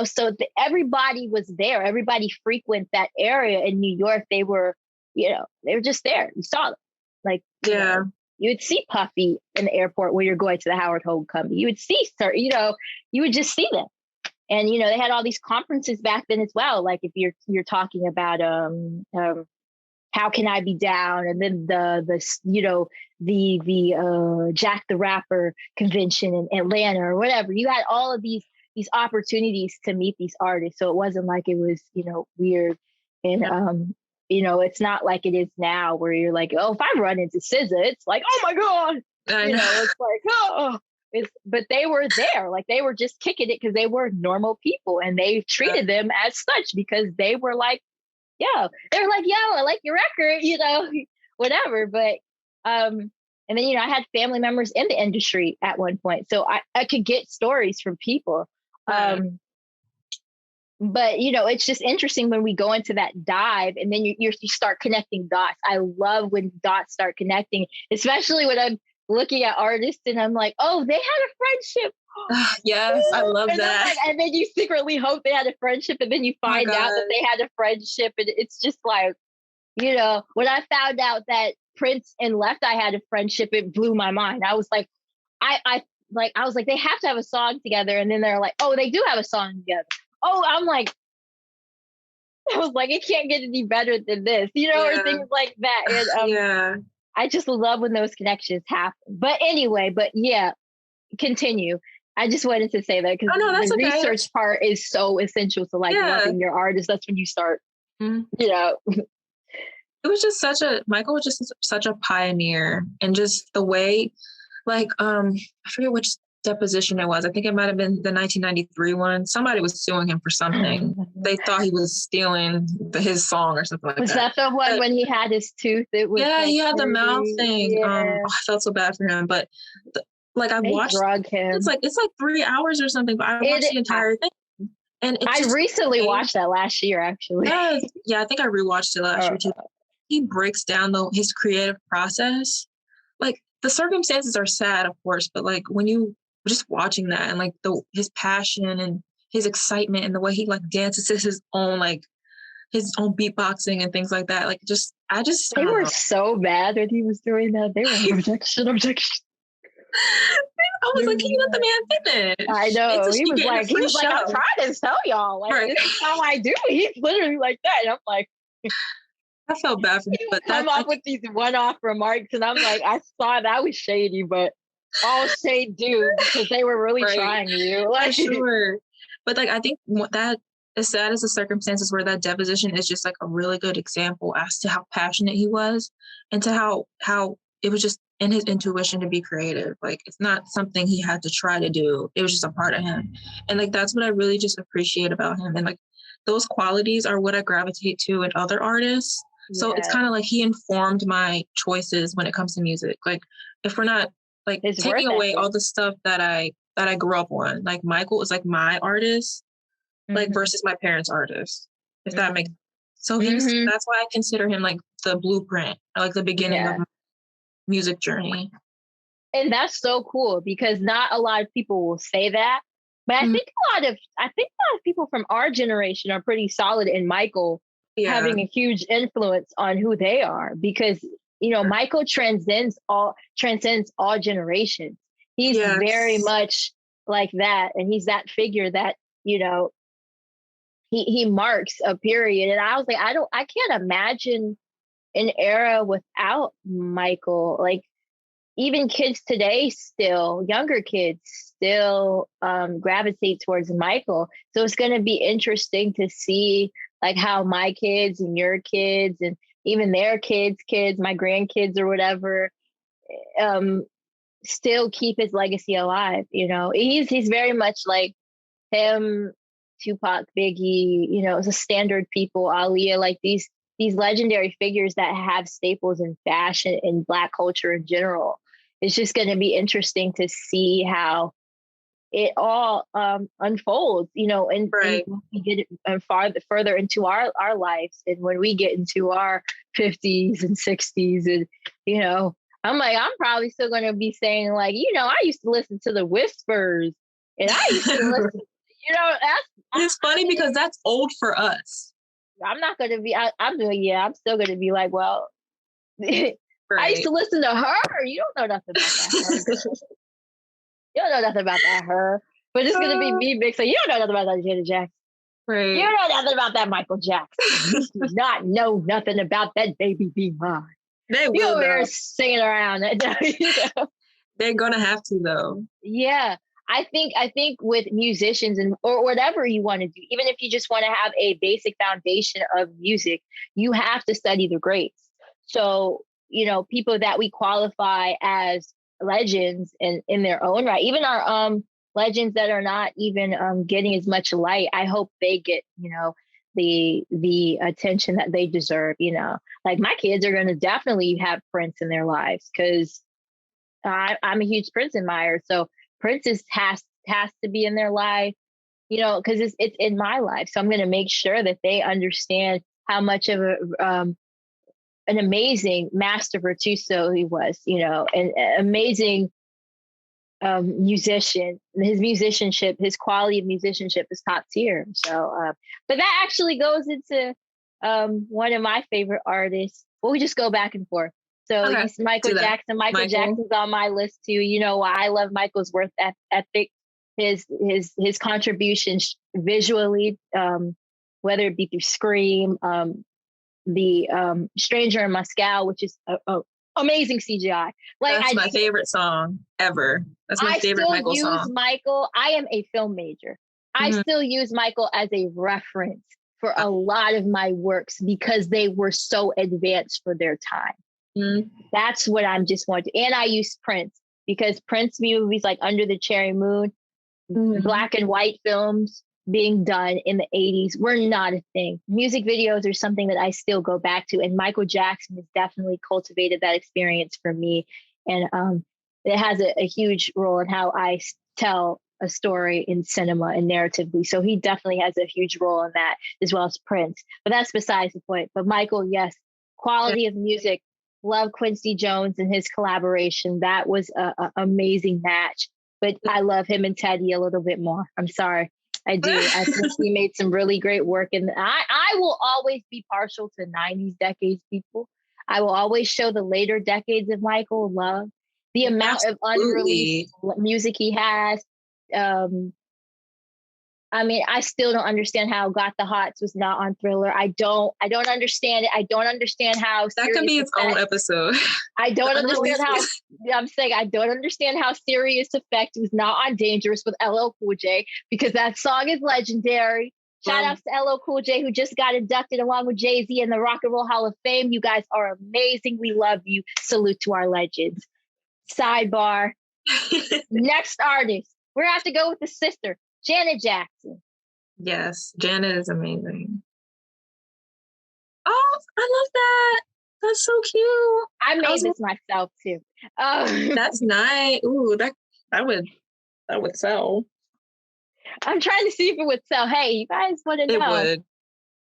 so everybody was there. Everybody frequent that area in New York. They were, they were just there. You saw them. Like, you would see Puffy in the airport when you're going to the Howard Homecoming. You would see, you would just see them. And, they had all these conferences back then as well. Like if you're talking about, How Can I Be Down? And then the Jack the Rapper convention in Atlanta or whatever. You had all of these opportunities to meet these artists. So it wasn't like it was, weird. And, it's not like it is now where you're like, oh, if I run into SZA, it's like, oh my God, it's like, oh, but they were there. Like they were just kicking it because they were normal people and they treated them as such because they were like, they were like, I like your record, whatever. But, and then, I had family members in the industry at one point. So I could get stories from people. But, it's just interesting when we go into that dive and then you start connecting dots. I love when dots start connecting, especially when I'm looking at artists and I'm like, oh, they had a friendship. Yes, I love that. And then you secretly hope they had a friendship and then you find out that they had a friendship. And it's just like, when I found out that Prince and Left Eye had a friendship, it blew my mind. I was like, I was like, they have to have a song together. And then they're like, oh, they do have a song together. Oh, I was like, it can't get any better than this, or things like that. And I just love when those connections happen. But anyway, continue. I just wanted to say that because the research part is so essential to loving your artist. That's when you start, It was just Michael was just such a pioneer, and just the way, like, I forget which deposition it was. I think it might have been the 1993 one. Somebody was suing him for something. They thought he was stealing his song or something like that. Was that the one when he had his tooth? It was he had the mouth thing. I felt so bad for him, but I watched. Him. It's like 3 hours or something, but I watched the entire thing. And I recently watched that last year, actually. Yeah, I think I rewatched it last year too. He breaks down his creative process. Like the circumstances are sad, of course, but like when you just watching that and like his passion and his excitement and the way he like dances to his own beatboxing and things like that. Like they were so bad that he was doing that. They were objection. I was like, can you let the man finish? I know. He was like, I'm show. trying to tell y'all, like, Right. this is how I do. He's literally like that. And I'm like, I felt bad for him, but come up with these one-off remarks, and I'm like, I saw that was shady, but all shade due because they were really Right. trying you. Like, sure. But like, I think that as sad as the circumstances where that deposition is just like a really good example as to how passionate he was and to how it was just in his intuition to be creative. Like, it's not something he had to try to do. It was just a part of him. And like, that's what I really just appreciate about him. And like, those qualities are what I gravitate to in other artists. So it's kind of like he informed my choices when it comes to music. Like, if we're not like taking away all the stuff that I grew up on, like Michael is like my artist, like versus my parents' artist, if that makes sense. So that's why I consider him like the blueprint, or like the beginning of my music journey. And that's so cool because not a lot of people will say that. But I think a lot of people from our generation are pretty solid in Michael having a huge influence on who they are, because Michael transcends all generations. He's very much like that, and he's that figure that he marks a period. And I was like, I can't imagine an era without Michael. Like, even kids today, younger kids still gravitate towards Michael. So it's going to be interesting to see like how my kids and your kids and even their kids, my grandkids or whatever, still keep his legacy alive. He's very much like him, Tupac, Biggie, it's a standard people, Aaliyah, like these legendary figures that have staples in fashion and Black culture in general. It's just going to be interesting to see how it all unfolds, and when we get further into our lives, and when we get into our 50s and 60s, and I'm like, I'm probably still going to be saying like, I used to listen to the Whispers, and I used to listen. It's funny because that's old for us. I'm not going to be. I'm still going to be like, well. I used to listen to her. You don't know nothing about that. You don't know nothing about that her. But it's gonna be me big. So you don't know nothing about that Janet Jackson. Right. You don't know nothing about that Michael Jackson. You do not know nothing about that Baby Be Mine. They will. You over there singing around. They're gonna have to though. Yeah. I think with musicians or whatever you want to do, even if you just want to have a basic foundation of music, you have to study the greats. So people that we qualify as legends in their own right, even our legends that are not even getting as much light, I hope they get the attention that they deserve. Like my kids are going to definitely have Prince in their lives because I'm a huge Prince admirer. So Prince has to be in their life, because it's in my life. So I'm going to make sure that they understand how much of an amazing master virtuoso he was, an amazing musician. His musicianship, his quality of musicianship is top tier. So, but that actually goes into one of my favorite artists. Well, we just go back and forth. So he's Michael Jackson. Michael Jackson's on my list too. I love Michael's work ethic, his contributions visually, whether it be through Scream, the Stranger in Moscow, which is amazing CGI. Like that's my favorite song ever. That's my favorite Michael song. I am a film major. I still use Michael as a reference for a lot of my works because they were so advanced for their time. That's what I'm just wanting. And I use Prince because Prince movies like Under the Cherry Moon, black and white films being done in the 80s were not a thing. Music videos are something that I still go back to. And Michael Jackson has definitely cultivated that experience for me. And it has a huge role in how I tell a story in cinema and narratively. So he definitely has a huge role in that, as well as Prince. But that's besides the point. But Michael, yes, quality of music. Love Quincy Jones and his collaboration. That was an amazing match. But I love him and Teddy a little bit more. I'm sorry. I do. I think he made some really great work. And I will always be partial to 90s decades people. I will always show the later decades of Michael love. The amount of unreleased music he has. I mean, I still don't understand how Got the Hots was not on Thriller. I don't understand it. I don't understand how that can be its own episode. I don't understand how I'm saying I don't understand how Serious Effect was not on Dangerous with LL Cool J, because that song is legendary. Shout outs to LL Cool J, who just got inducted along with Jay-Z in the Rock and Roll Hall of Fame. You guys are amazing. We love you. Salute to our legends. Sidebar. Next artist. We're gonna have to go with the sister, Janet Jackson. Yes, Janet is amazing. Oh, I love that. That's so cute. I made this myself too. That's nice. Ooh, that would sell. I'm trying to see if it would sell. Hey, you guys want to know?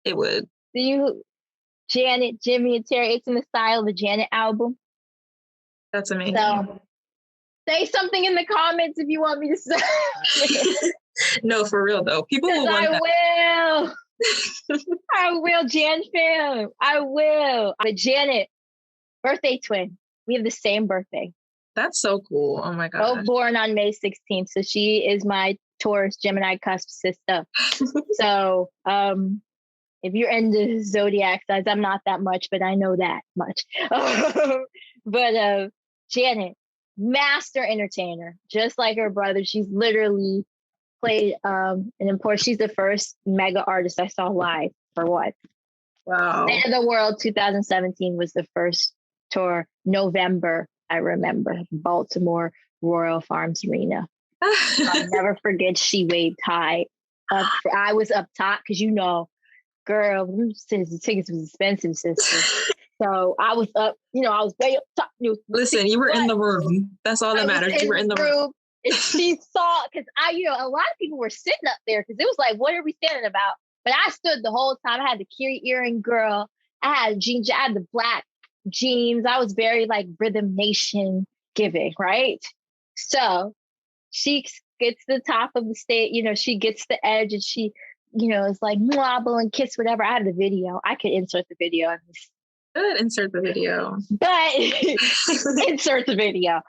It would. Do you, Janet, Jimmy, and Terry? It's in the style of the Janet album. That's amazing. So, say something in the comments if you want me to say. No, for real though. People will want that. I will, Jan fam. I will. But Janet, birthday twin. We have the same birthday. That's so cool. Oh my god. Both born on May 16th. So she is my Taurus Gemini cusp sister. So if you're into zodiac signs, I'm not that much, but I know that much. But Janet, master entertainer, just like her brother. She's literally played an important. She's the first mega artist I saw live for what? Wow. State of the World 2017 was the first tour. November, I remember, Baltimore Royal Farms Arena. I'll never forget. She waved high. I was up top because girl, the tickets was expensive, sister. So I was up. I was way up top. Listen, you were in the room. That's all that matters. You were in the room. And she saw, because a lot of people were sitting up there because it was like, what are we standing about? But I stood the whole time. I had the Kiri earring girl. I had jeans. I had the black jeans. I was very like Rhythm Nation giving, right? So she gets to the top of the stage. She gets the edge, and she, is like wobble and kiss, whatever. I have the video. I could insert the video. Good, insert the video. But insert the video.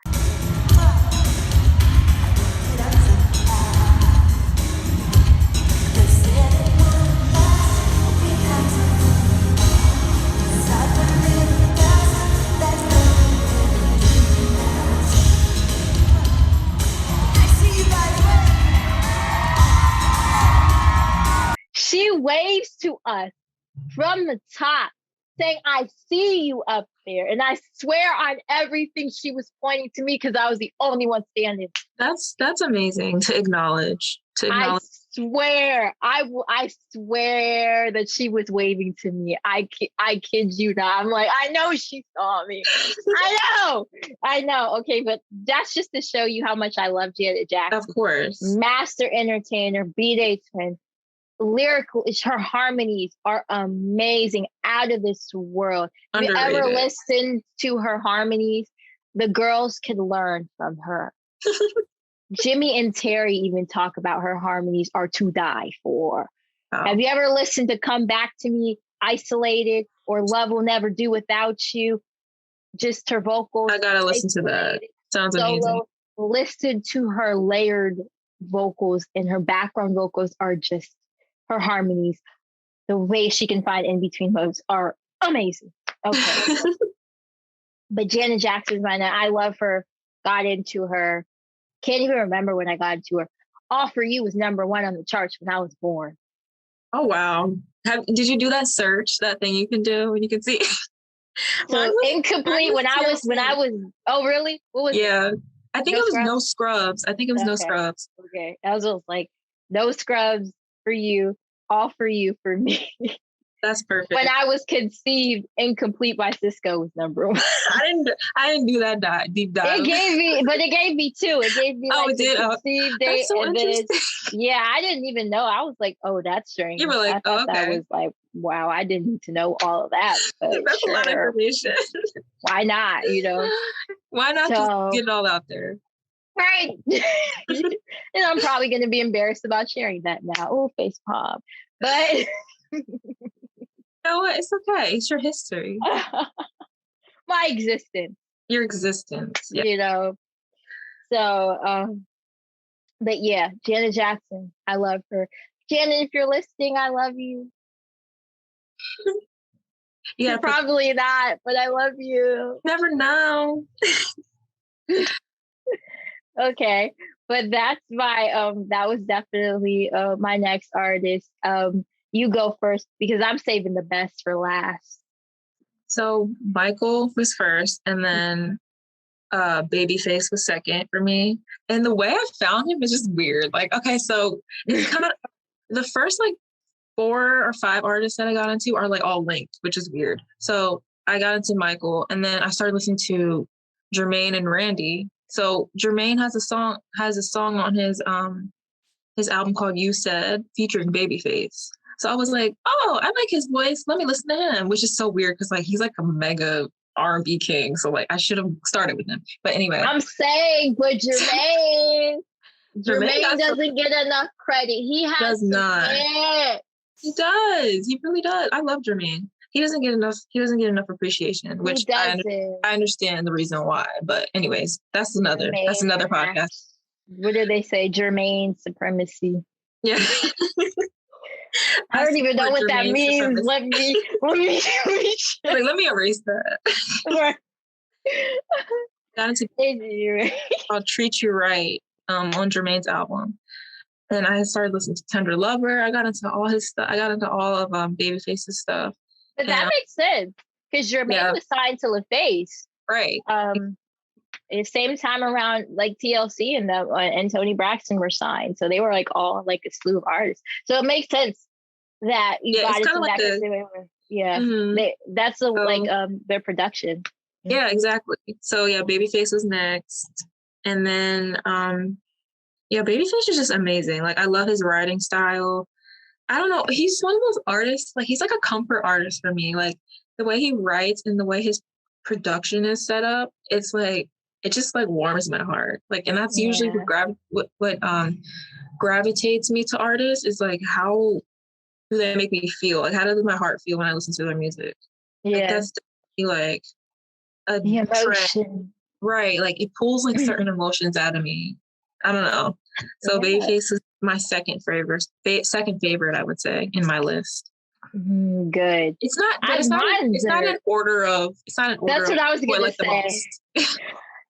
She waves to us from the top, saying, I see you up there. And I swear on everything she was pointing to me because I was the only one standing. That's amazing to acknowledge. I swear that she was waving to me. I kid you not. I'm like, I know she saw me. I know. Okay, but that's just to show you how much I love Janet Jackson. Of course. Master entertainer, B-Day twin. Lyrical, her harmonies are amazing, out of this world. Underrated. If you ever listen to her harmonies, the girls can learn from her. Jimmy and Terry even talk about her harmonies are to die for. Oh. Have you ever listened to Come Back to Me, Isolated, or Love Will Never Do Without You? Just her vocals. I gotta listen to that. Sounds amazing. Listen to her layered vocals, and her background vocals are just, her harmonies, the way she can find in between modes are amazing. Okay. But Janet Jackson's right now. I love her. Got into her. Can't even remember when I got into her. All For You was #1 on the charts when I was born. Oh, wow. Did you do that search, that thing you can do when you can see? So incomplete when I was, oh, really? What was it? I think it was No Scrubs. No Scrubs. Okay. I was just like, No Scrubs for you, All For You for me. That's perfect. When I was conceived, Incomplete by Cisco was #1. I didn't do that deep dive. It gave me two. It gave me it did. Conceived date. That's so interesting. I didn't even know. I was like, oh, that's strange. You were like, I thought that was like, wow, I didn't need to know all of that. But that's a lot of information. Why not? Why not just get it all out there? Right. And I'm probably going to be embarrassed about sharing that now. Oh, face palm. But you know what? It's okay. It's your history. My existence. Your existence. Yeah. You know. So, but yeah, Janet Jackson, I love her. Janet, if you're listening, I love you. Yeah, probably not, but I love you. Never know. Okay, but that's my that was definitely my next artist. You go first because I'm saving the best for last. So Michael was first, and then Babyface was second for me. And the way I found him is just weird. Like, okay, so it's kind of the first like 4 or 5 artists that I got into are like all linked, which is weird. So I got into Michael, and then I started listening to Jermaine and Randy. So Jermaine has a song on his album called You Said featuring Babyface. So I was like, oh, I like his voice. Let me listen to him, which is so weird because like he's like a mega R&B king. So like I should have started with him. But anyway. I'm saying, but Jermaine doesn't get enough credit. He has not. He does. He really does. I love Jermaine. He doesn't get enough appreciation, which I understand the reason why. But anyways, that's another podcast. What do they say? Jermaine supremacy. Yeah. I don't even know what that means. Let me erase that. Got into I'll Treat You Right on Jermaine's album. And I started listening to Tender Lover. I got into all his stuff. I got into all of Babyface's stuff. But that makes sense because Jermaine was signed to LaFace. Right. At the same time around like TLC and Tony Braxton were signed. So they were like all like a slew of artists. So it makes sense that you got into like that. That's their production. Yeah, exactly. So yeah, Babyface was next. And then Babyface is just amazing. Like I love his writing style. I don't know. He's one of those artists, like he's like a comfort artist for me. Like the way he writes and the way his production is set up, it's like it just like warms my heart. Like, and that's usually what gravitates me to artists is like how do they make me feel? Like how does my heart feel when I listen to their music? Yeah, like, that's like a emotion, right? Like it pulls like certain emotions out of me. I don't know. So Babyface is my second favorite, I would say, in my list. Good. It's not an order. That's what I was gonna say.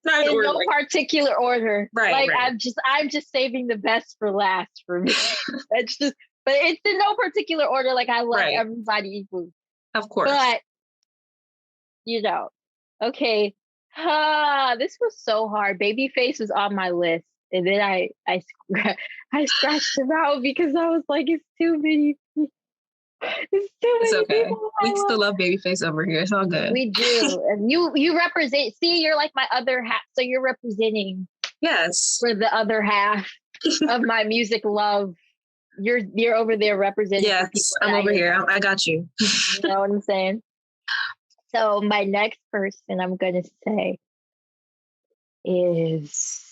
In no particular order. Right. Like right. I'm just saving the best for last for me. But it's in no particular order. Like I love everybody equally. Of course. But okay. This was so hard. Babyface was on my list. And then I scratched him out because I was like, it's too many. It's okay. We still love Babyface over here. It's all good. We do. And you represent. See, you're like my other half. So you're representing. Yes. For the other half of my music love. You're over there representing. Yes, I'm over here. I got you. You know what I'm saying? So my next person I'm gonna say is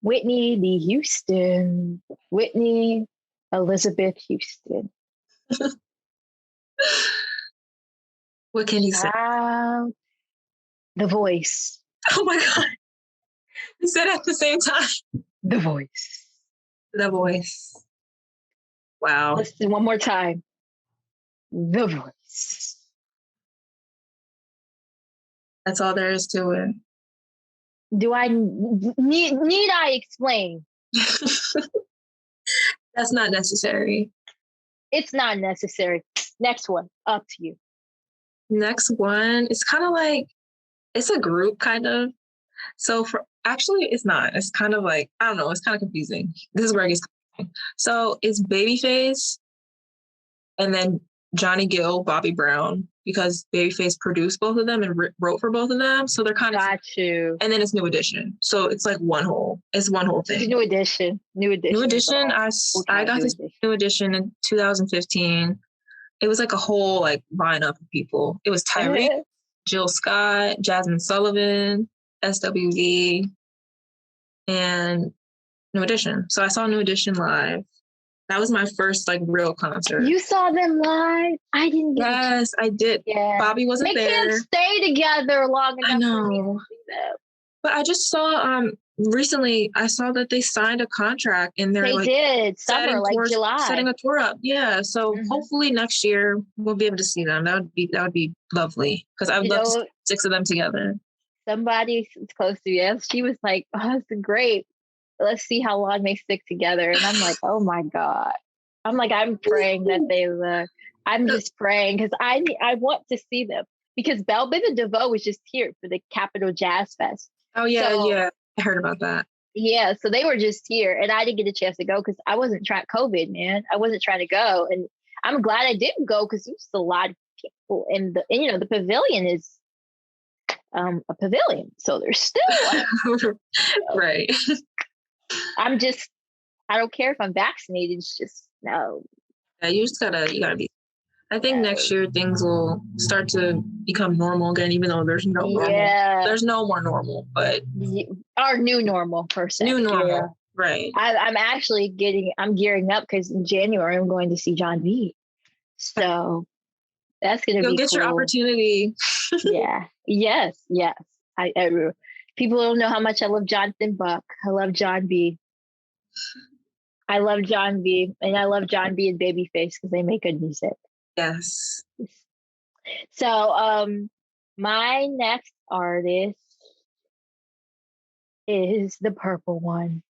Whitney Houston. Whitney Elizabeth Houston. What can you say? The Voice. Oh my God. You said at the same time. The Voice. The Voice. Wow. Listen one more time. The Voice. That's all there is to it. Do I need I explain? That's not necessary. It's not necessary. Next one, up to you. Next one, it's kind of like, it's a group kind of. So actually it's not. It's kind of like, I don't know, it's kind of confusing. This is where it gets confusing. So it's Babyface and then Johnny Gill, Bobby Brown, because Babyface produced both of them and wrote for both of them. So they're kind of. Got you. And then it's New Edition. So it's like one whole thing. New Edition. I got this New Edition in 2015. It was like a whole like lineup of people. It was Tyreek, Jill Scott, Jasmine Sullivan, SWV, and New Edition. So I saw New Edition live. That was my first like real concert. You saw them live? I didn't get Yes, I did. Yeah. Bobby wasn't there. They can't stay together long enough. I know. For me to see them. But I just saw recently I saw that they signed a contract and they like did summer, like July. Setting a tour up. Yeah. So hopefully next year we'll be able to see them. That would be lovely. Because I'd love to see 6 of them together. Somebody close to you, she was like, "Oh, it's great. Let's see how long they stick together." And I'm like, "Oh my God." I'm like, I'm praying that they I'm just praying because I want to see them because Belle Biv DeVoe was just here for the Capitol Jazz Fest. Oh yeah, yeah. I heard about that. Yeah, so they were just here and I didn't get a chance to go because I wasn't trying COVID, man. I wasn't trying to go. And I'm glad I didn't go because there's a lot of people and the pavilion is a pavilion. So there's still right. I don't care if I'm vaccinated. It's just no. Yeah, you gotta be. I think next year things will start to become normal again, even though there's no normal. There's no more normal, but our new normal person. New normal, right? I'm gearing up because in January I'm going to see John B. So that's gonna be You'll get cool. your opportunity. Yeah. Yes. I people don't know how much I love Jonathan Buck. I love John B. I love John B. And I love John B. and Babyface because they make good music. Yes. So my next artist is the purple one.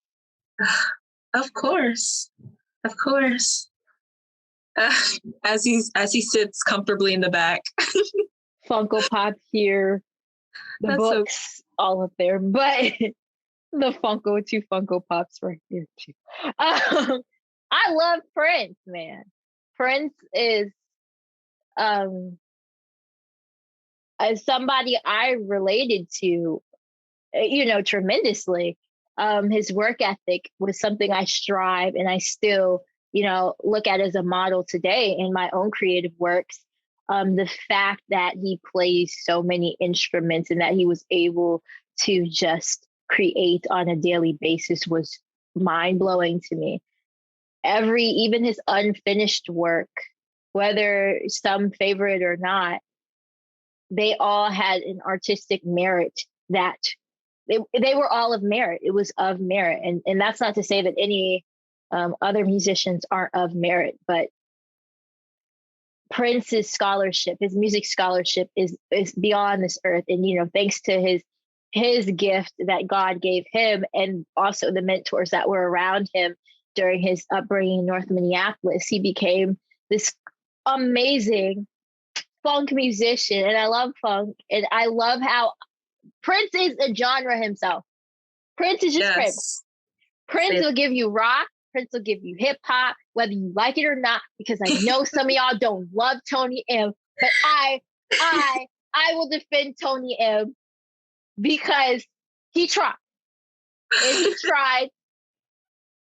Of course. As he sits comfortably in the back. Funko Pop here. The books all up there, but the two Funko Pops right here too. I love Prince, man. Prince is as somebody I related to, tremendously. His work ethic was something I strive and I still, look at as a model today in my own creative works. The fact that he plays so many instruments and that he was able to just create on a daily basis was mind-blowing to me. Even his unfinished work, whether some favor it or not, they all had an artistic merit that they were all of merit. It was of merit. And that's not to say that any other musicians aren't of merit, but Prince's scholarship, his music scholarship is beyond this earth. And, thanks to his gift that God gave him and also the mentors that were around him during his upbringing in North Minneapolis, he became this amazing funk musician. And I love funk. And I love how Prince is a genre himself. Prince is just Prince. Prince will give you rock. Prince will give you hip hop, whether you like it or not, because I know some of y'all don't love Tony M, but I will defend Tony M because he tried. And he tried.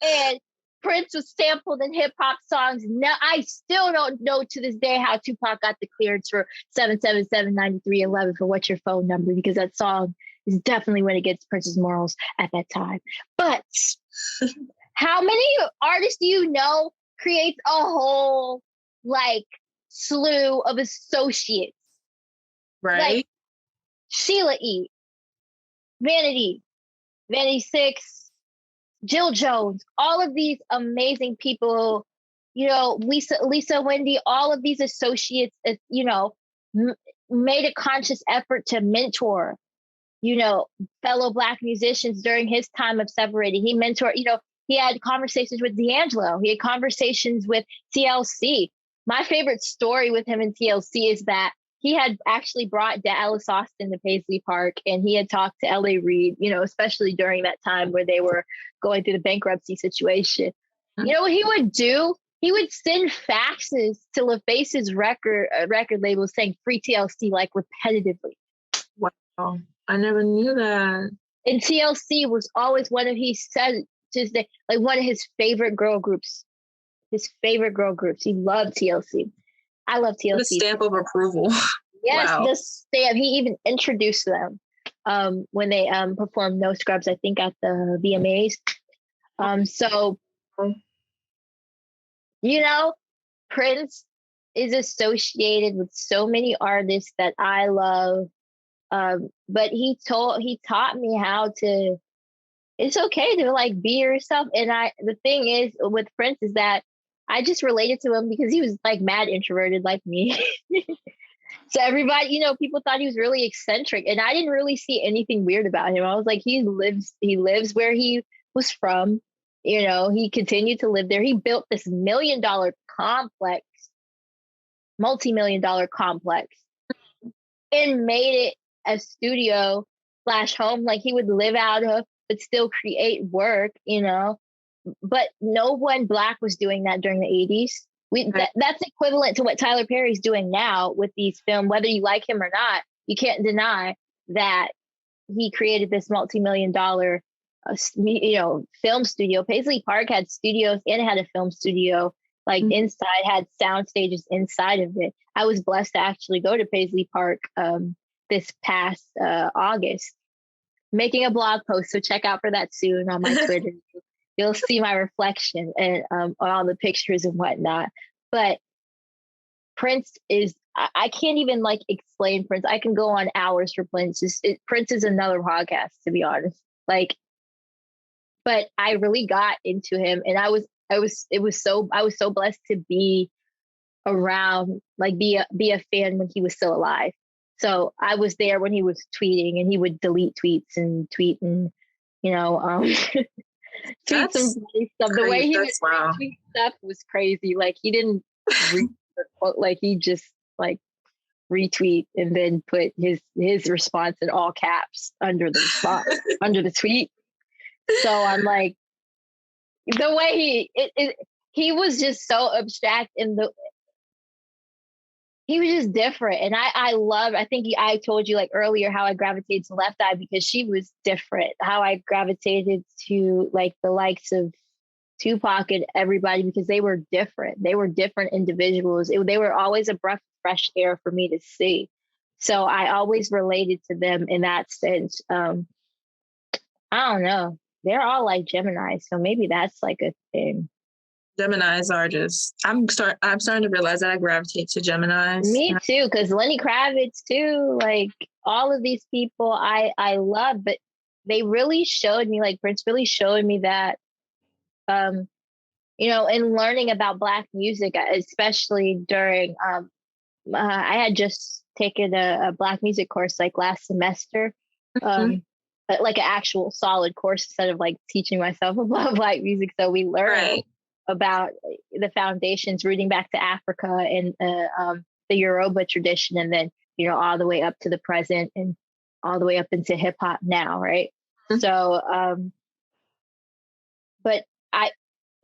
And Prince was sampled in hip hop songs. Now I still don't know to this day how Tupac got the clearance for 777-9311 for What's Your Phone Number, because that song is definitely went against Prince's morals at that time. But how many artists do you know creates a whole slew of associates? Right. Like Sheila E., Vanity 6, Jill Jones, all of these amazing people, Lisa Wendy, all of these associates, made a conscious effort to mentor, fellow Black musicians during his time of separating. He mentored, he had conversations with D'Angelo. He had conversations with TLC. My favorite story with him in TLC is that he had actually brought Dallas Austin to Paisley Park, and he had talked to L.A. Reid, especially during that time where they were going through the bankruptcy situation. You know what he would do? He would send faxes to LaFace's record label saying "Free TLC" repetitively. Wow, I never knew that. And TLC was always one of one of his favorite girl groups. His favorite girl groups. He loved TLC. I love TLC. The stamp of approval. Yes, wow. The stamp. He even introduced them when they performed No Scrubs, I think, at the VMAs. So You know, Prince is associated with so many artists that I love. But he taught me how to, it's okay to like be yourself. And the thing is with Prince is that I just related to him because he was like mad introverted like me. So everybody, people thought he was really eccentric, and I didn't really see anything weird about him. I was like, he lives where he was from. He continued to live there. He built this multi-million dollar complex, and made it a studio slash home like he would live out of, but still create work, But no one Black was doing that during the 80s. That's equivalent to what Tyler Perry's doing now with these films. Whether you like him or not, you can't deny that he created this multi-million dollar, film studio. Paisley Park had studios and it had a film studio, like inside, had sound stages inside of it. I was blessed to actually go to Paisley Park this past August, making a blog post. So check out for that soon on my Twitter. You'll see my reflection and on all the pictures and whatnot. But Prince is, I can't even like explain Prince. I can go on hours for Prince. Prince is another podcast, to be honest. Like, but I really got into him, and I was so blessed to be around, like be a fan when he was still alive. So I was there when he was tweeting, and he would delete tweets and tweet and, tweet some funny stuff. The way he would retweet stuff was crazy. Like he didn't like he just like retweet and then put his response in all caps under the response under the tweet. So I'm like, the way he was just so abstract, and he was just different. And I think I told you like earlier how I gravitated to Left Eye because she was different. How I gravitated to like the likes of Tupac and everybody because they were different. They were different individuals. They were always a breath of fresh air for me to see. So I always related to them in that sense. I don't know. They're all like Gemini, so maybe that's like a thing. Geminis are just, I'm starting to realize that I gravitate to Geminis. Me too, because Lenny Kravitz too, like all of these people I love, but they really showed me, like Prince really showed me that, in learning about Black music, especially during, I had just taken a Black music course like last semester, like an actual solid course instead of like teaching myself about Black music. So we learned about the foundations rooting back to Africa and the Yoruba tradition, and then all the way up to the present and all the way up into hip hop now, right? So, but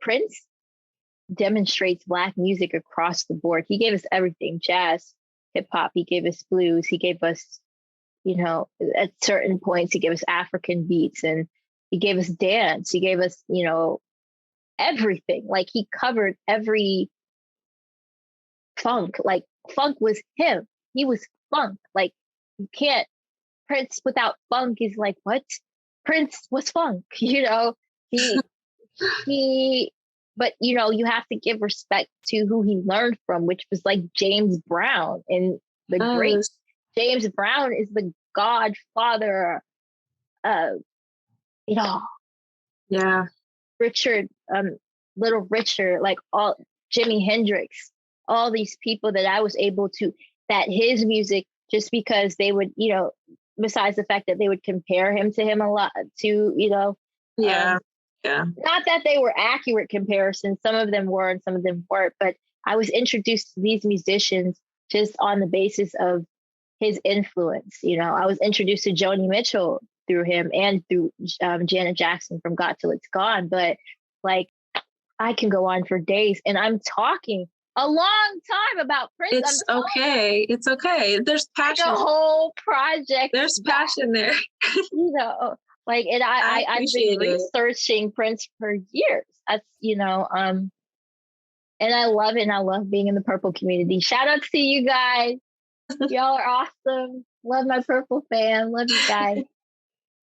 Prince demonstrates Black music across the board. He gave us everything: jazz, hip hop. He gave us blues. He gave us, at certain points, he gave us African beats, and he gave us dance. He gave us, everything. Like he covered every funk. Like funk was him. He was funk. Like you can't, Prince without funk is like, what? Prince was funk, he but you have to give respect to who he learned from, which was like James Brown. And the great James Brown is the godfather of it all. Yeah. Richard, Little Richard, like all Jimi Hendrix, all these people that I was able to, that his music, just because they would, besides the fact that they would compare him to him a lot, to, not that they were accurate comparisons. Some of them were and some of them weren't, but I was introduced to these musicians just on the basis of his influence. I was introduced to Joni Mitchell through him and through Janet Jackson from Got Till It's Gone. But like, I can go on for days, and I'm talking a long time about Prince. It's okay. It's okay. There's passion. Like a whole project. There's passion there. Like, and I've been researching Prince for years. That's, and I love it. And I love being in the Purple community. Shout out to you guys. Y'all are awesome. Love my Purple fam. Love you guys.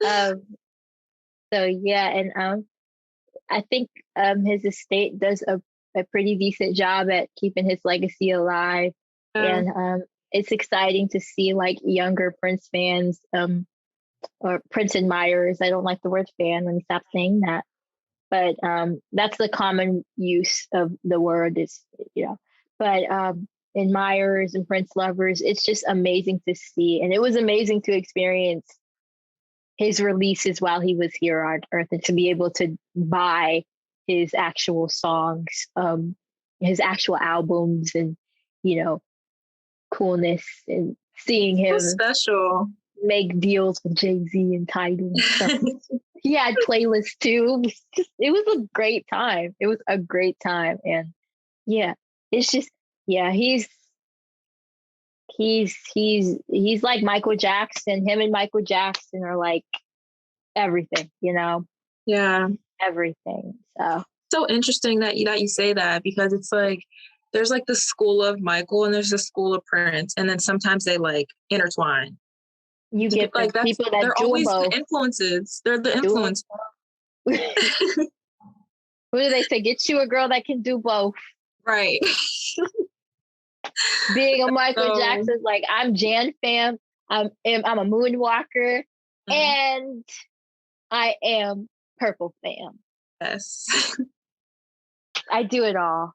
So yeah, and I think his estate does a pretty decent job at keeping his legacy alive. And it's exciting to see like younger Prince fans, or Prince admirers. I don't like the word fan. Let me stop saying that. But that's the common use of the word is, but admirers and Prince lovers, it's just amazing to see. And it was amazing to experience his releases while he was here on Earth and to be able to buy his actual songs, his actual albums, and, coolness, and seeing him so special make deals with Jay-Z and Tidal and stuff. He had playlists too. It was a great time. It was a great time. And yeah, it's just, yeah, he's like Michael Jackson. Him and Michael Jackson are like everything, Yeah. Everything. So interesting that you say that, because it's like there's like the school of Michael and there's the school of Prince, and then sometimes they like intertwine. You get like people that they're do always both. The influences. They're the influence. What do they say? Get you a girl that can do both. Right. Being a Michael Jackson, like I'm Jan fam, I'm a Moonwalker, and I am Purple fam. Yes. I do it all.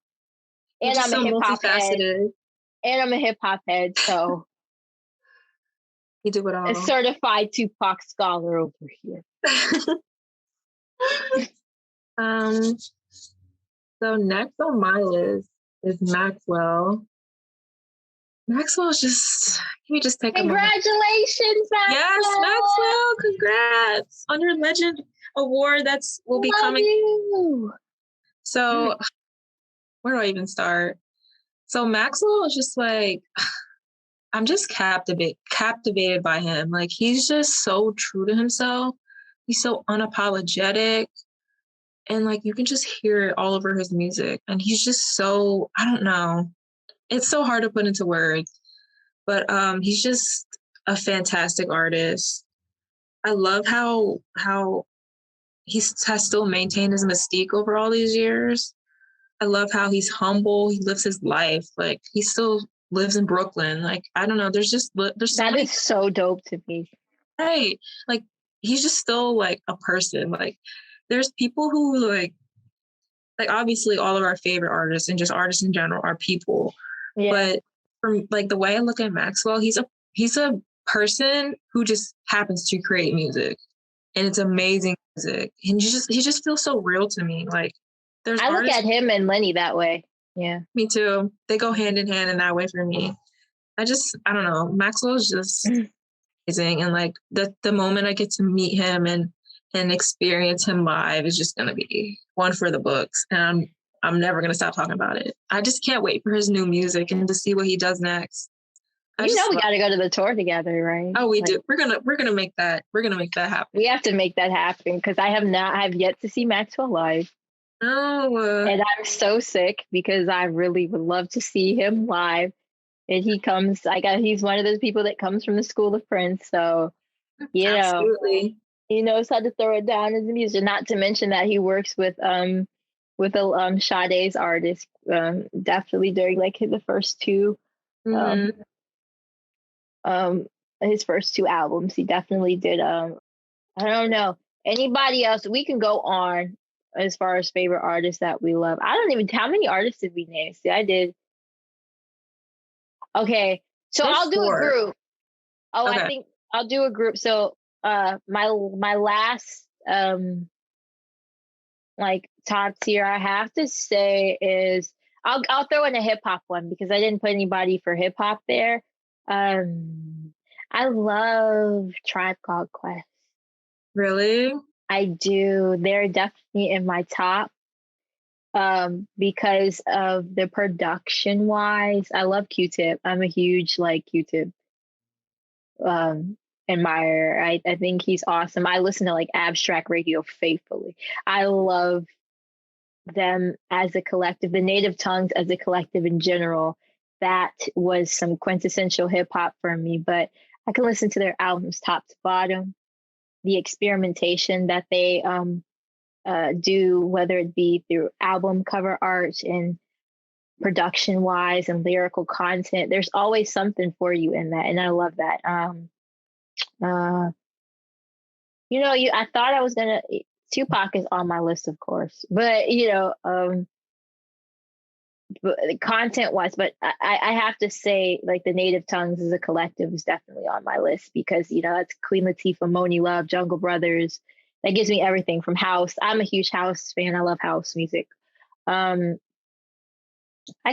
And I'm a hip hop head. And I'm a hip hop head, so you do it all. A certified Tupac scholar over here. So next on my list is Maxwell. Maxwell's just, can we just take congratulations, Maxwell. Yes, Maxwell, congrats on your Legend Award will be coming. You. So where do I even start? So Maxwell is just like, I'm just captivated by him. Like, he's just so true to himself. He's so unapologetic. And like, you can just hear it all over his music. And he's just so, I don't know. It's so hard to put into words, but he's just a fantastic artist. I love how he has still maintained his mystique over all these years. I love how he's humble. He lives his life. Like, he still lives in Brooklyn. Like, I don't know. There's so that is so dope to me. Right. Like, he's just still like a person. Like, there's people who like obviously all of our favorite artists and just artists in general are people. Yeah. But from like the way I look at Maxwell, he's a person who just happens to create music, and it's amazing music. And he just feels so real to me. Like, I look at him and Lenny that way. Yeah. Me too. They go hand in hand in that way for me. I don't know. Maxwell's just amazing. And like the moment I get to meet him and experience him live is just gonna be one for the books. And I'm never gonna stop talking about it. I just can't wait for his new music and to see what he does next. We gotta go to the tour together, right? Oh, we do. We're gonna make that happen. We have to make that happen, because I have yet to see Maxwell live. Oh. And I'm so sick, because I really would love to see him live. And he's one of those people that comes from the school of Prince. So, Absolutely. He knows how to throw it down as a musician. Not to mention that he works with Sade's artist, definitely during like his first two albums. He definitely did. I don't know. Anybody else? We can go on as far as favorite artists that we love. I don't even, how many artists did we name? See, I did. Okay. So I'll do a group. Oh, okay. I think I'll do a group. So my last like top tier I have to say is I'll throw in a hip hop one, because I didn't put anybody for hip hop there. I love Tribe Called Quest. Really? I do. They're definitely in my top because of the production wise. I love Q-Tip. I'm a huge like Q-Tip admirer. I think he's awesome. I listen to like Abstract Radio faithfully. I love them as a collective, the Native Tongues as a collective in general. That was some quintessential hip hop for me, but I can listen to their albums top to bottom. The experimentation that they do, whether it be through album cover art and production wise and lyrical content. There's always something for you in that, and I love that. I thought I was gonna. Tupac is on my list, of course, but content wise, but I have to say, like, the Native Tongues as a collective is definitely on my list because that's Queen Latifah, Moni Love, Jungle Brothers. That gives me everything from house. I'm a huge house fan. I love house music. I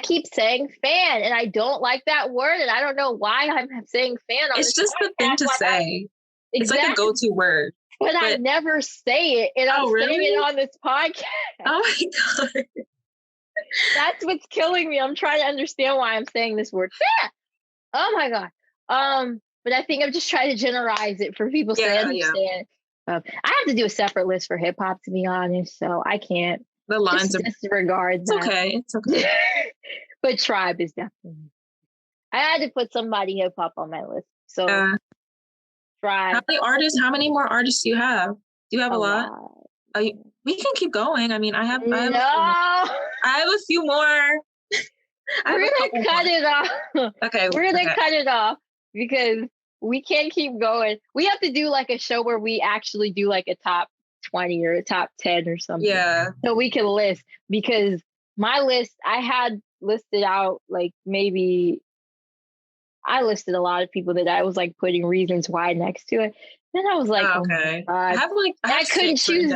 keep saying fan, and I don't like that word, and I don't know why I'm saying fan on It's this just podcast. the thing to say. It's Exactly. like a go-to word. But I never say it, and I'm saying it on this podcast. Oh my God. That's what's killing me. I'm trying to understand why I'm saying this word. Fan. Oh my God. But I think I'm just trying to generalize it for people to understand. I have to do a separate list for hip hop, to be honest, so I can't. The lines just disregard that. It's okay. But Tribe is definitely. I had to put somebody hip hop on my list. So Tribe. How many more artists do you have? Do you have a lot? We can keep going. I mean, I have a few more. We're gonna cut it off. Okay. We're gonna cut it off because we can't keep going. We have to do like a show where we actually do like a top 20 or a top 10 or something. Yeah. So we can list, because my list, I had listed out like maybe I listed a lot of people that I was like putting reasons why next to it. Then I was like, okay. Oh my God. I couldn't choose.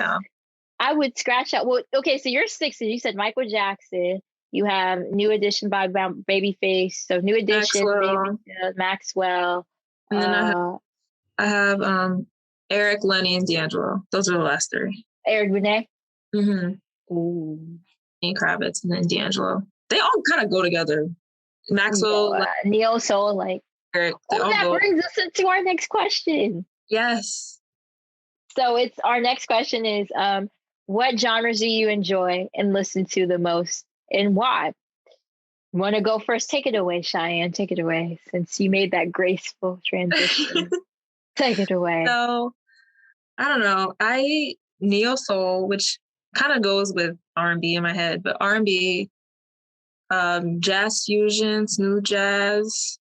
I would scratch out. Well, okay, so you're 6, and you said Michael Jackson. You have New Edition by Babyface. So New Edition, Maxwell. And then I have Eric, Lenny, and D'Angelo. Those are the last 3. Eric Benet. Mm-hmm. Ooh. Kravitz, and then D'Angelo. They all kind of go together. Maxwell, Neo Soul, like. Eric, that brings us into our next question. Yes. So our next question is, what genres do you enjoy and listen to the most, and why? Want to go first? Take it away, Cheyenne. Take it away, since you made that graceful transition. Take it away. So, I don't know. Neo Soul, which kind of goes with R&B in my head, but R&B, jazz fusion, smooth jazz,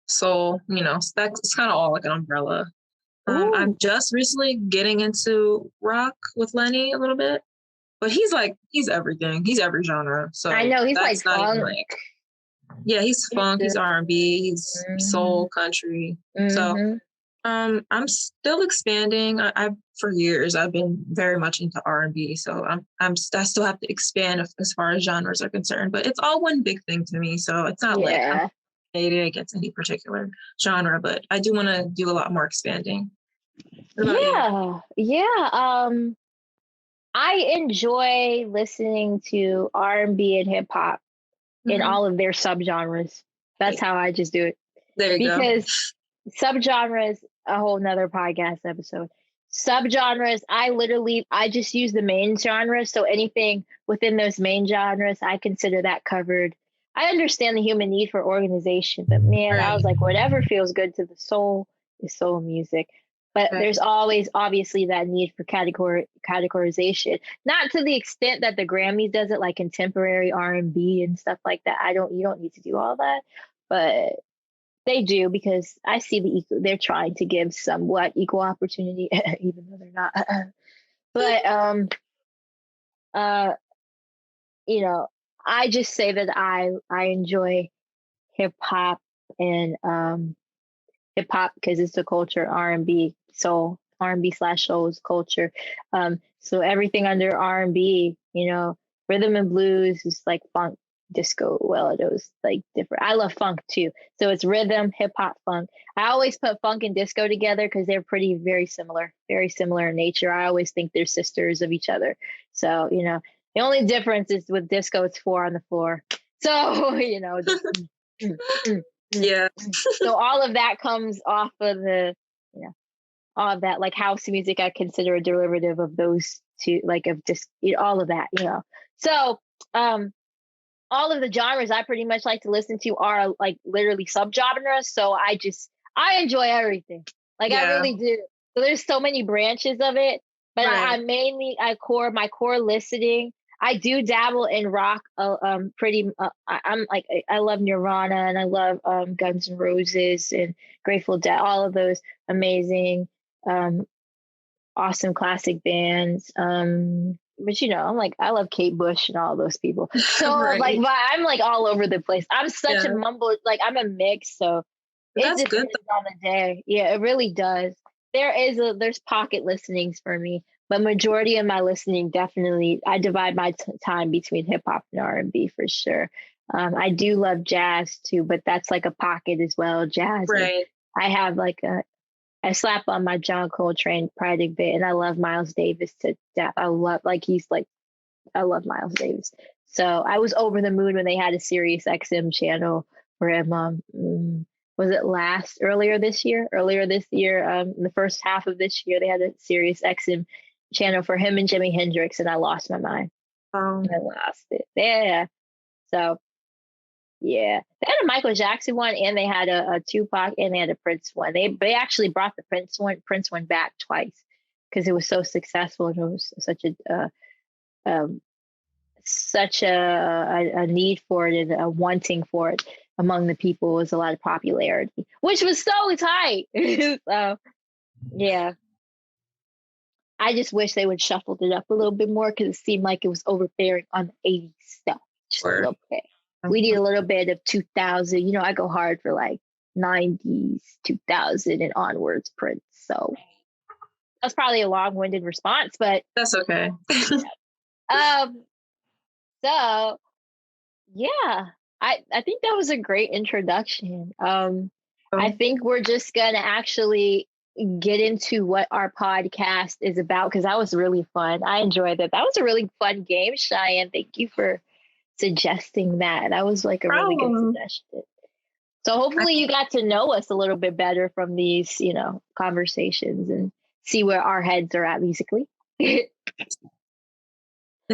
soul, it's kind of all like an umbrella. I'm just recently getting into rock with Lenny a little bit, but he's everything. He's every genre. So I know he's like funk. He's funk. He's R&B. He's soul, country. So I'm still expanding. For years I've been very much into R&B. So I still have to expand as far as genres are concerned. But it's all one big thing to me. So it's not like I'm against any particular genre, but I do want to do a lot more expanding. I enjoy listening to R&B and hip hop in all of their subgenres. That's how I just do it. There you go. Because subgenres, a whole nother podcast episode. Subgenres, I just use the main genres. So anything within those main genres, I consider that covered. I understand the human need for organization, but man, I was like, whatever feels good to the soul is soul music. But there's always obviously that need for categorization, not to the extent that the Grammys does it, like contemporary R&B and stuff like that. You don't need to do all that, but they do, because I see they're trying to give somewhat equal opportunity, even though they're not. But I just say that I enjoy hip hop and hip hop because it's the culture, R&B, soul, R&B/soul is culture. So everything under R&B, rhythm and blues is like funk, disco, well, those like different. I love funk too. So it's rhythm, hip hop, funk. I always put funk and disco together because they're very similar in nature. I always think they're sisters of each other. So, the only difference is with disco, it's 4 on the floor. So, yeah. So all of that comes off of all of that, like house music, I consider a derivative of those two, like of just all of that, So, all of the genres I pretty much like to listen to are like literally subgenres. So I enjoy everything. Like I really do. So there's so many branches of it. But Right. my core listening. I do dabble in rock. I'm like I love Nirvana and I love Guns N' Roses and Grateful Dead. All of those amazing, um, awesome classic bands. But I'm like I love Kate Bush and all those people. So like, Right. but I'm like all over the place. I'm such a Yeah. mumble. Like I'm a mix. So But it that's good. depends on the day. Yeah, it really does. There's pocket listenings for me, but majority of my listening definitely I divide my time between hip hop and R&B for sure. I do love jazz too, but that's like a pocket as well, jazz. And Right. I have I slap on my John Coltrane Pride of Bit, and I love Miles Davis to death. I love Miles Davis. So I was over the moon when they had a Sirius XM channel for him. Was it earlier this year? Earlier this year, in the first half of this year, they had a Sirius XM channel for him and Jimi Hendrix, and I lost my mind. I lost it. Yeah. So yeah, they had a Michael Jackson one, and they had a Tupac, and they had a Prince one. They actually brought the Prince one back twice because it was so successful and it was um, such a need for it and a wanting for it among the people. Was a lot of popularity, which was so tight. So yeah, I just wish they would shuffle it up a little bit more because it seemed like it was overbearing on the 80s stuff. Just a little bit. We need a little bit of 2000. I go hard for like 90s, 2000 and onwards Prince. So that's probably a long-winded response, but that's okay. um so yeah, I think that was a great introduction. I think we're just gonna actually get into what our podcast is about because that was really fun. I enjoyed that. That was a really fun game, Cheyenne. Thank you for suggesting that. That was like a really good suggestion. So hopefully you got to know us a little bit better from these, conversations and see where our heads are at musically. And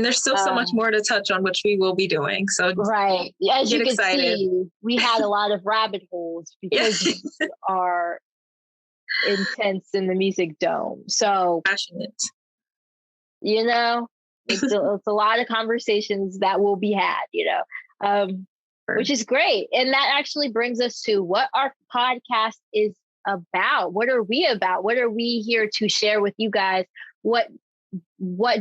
there's still so much more to touch on, which we will be doing. So right. As you can excited. see, we had a lot of rabbit holes because you are intense in the music dome. So passionate. It's a lot of conversations that will be had, which is great. And that actually brings us to what our podcast is about. What are we about? What are we here to share with you guys? What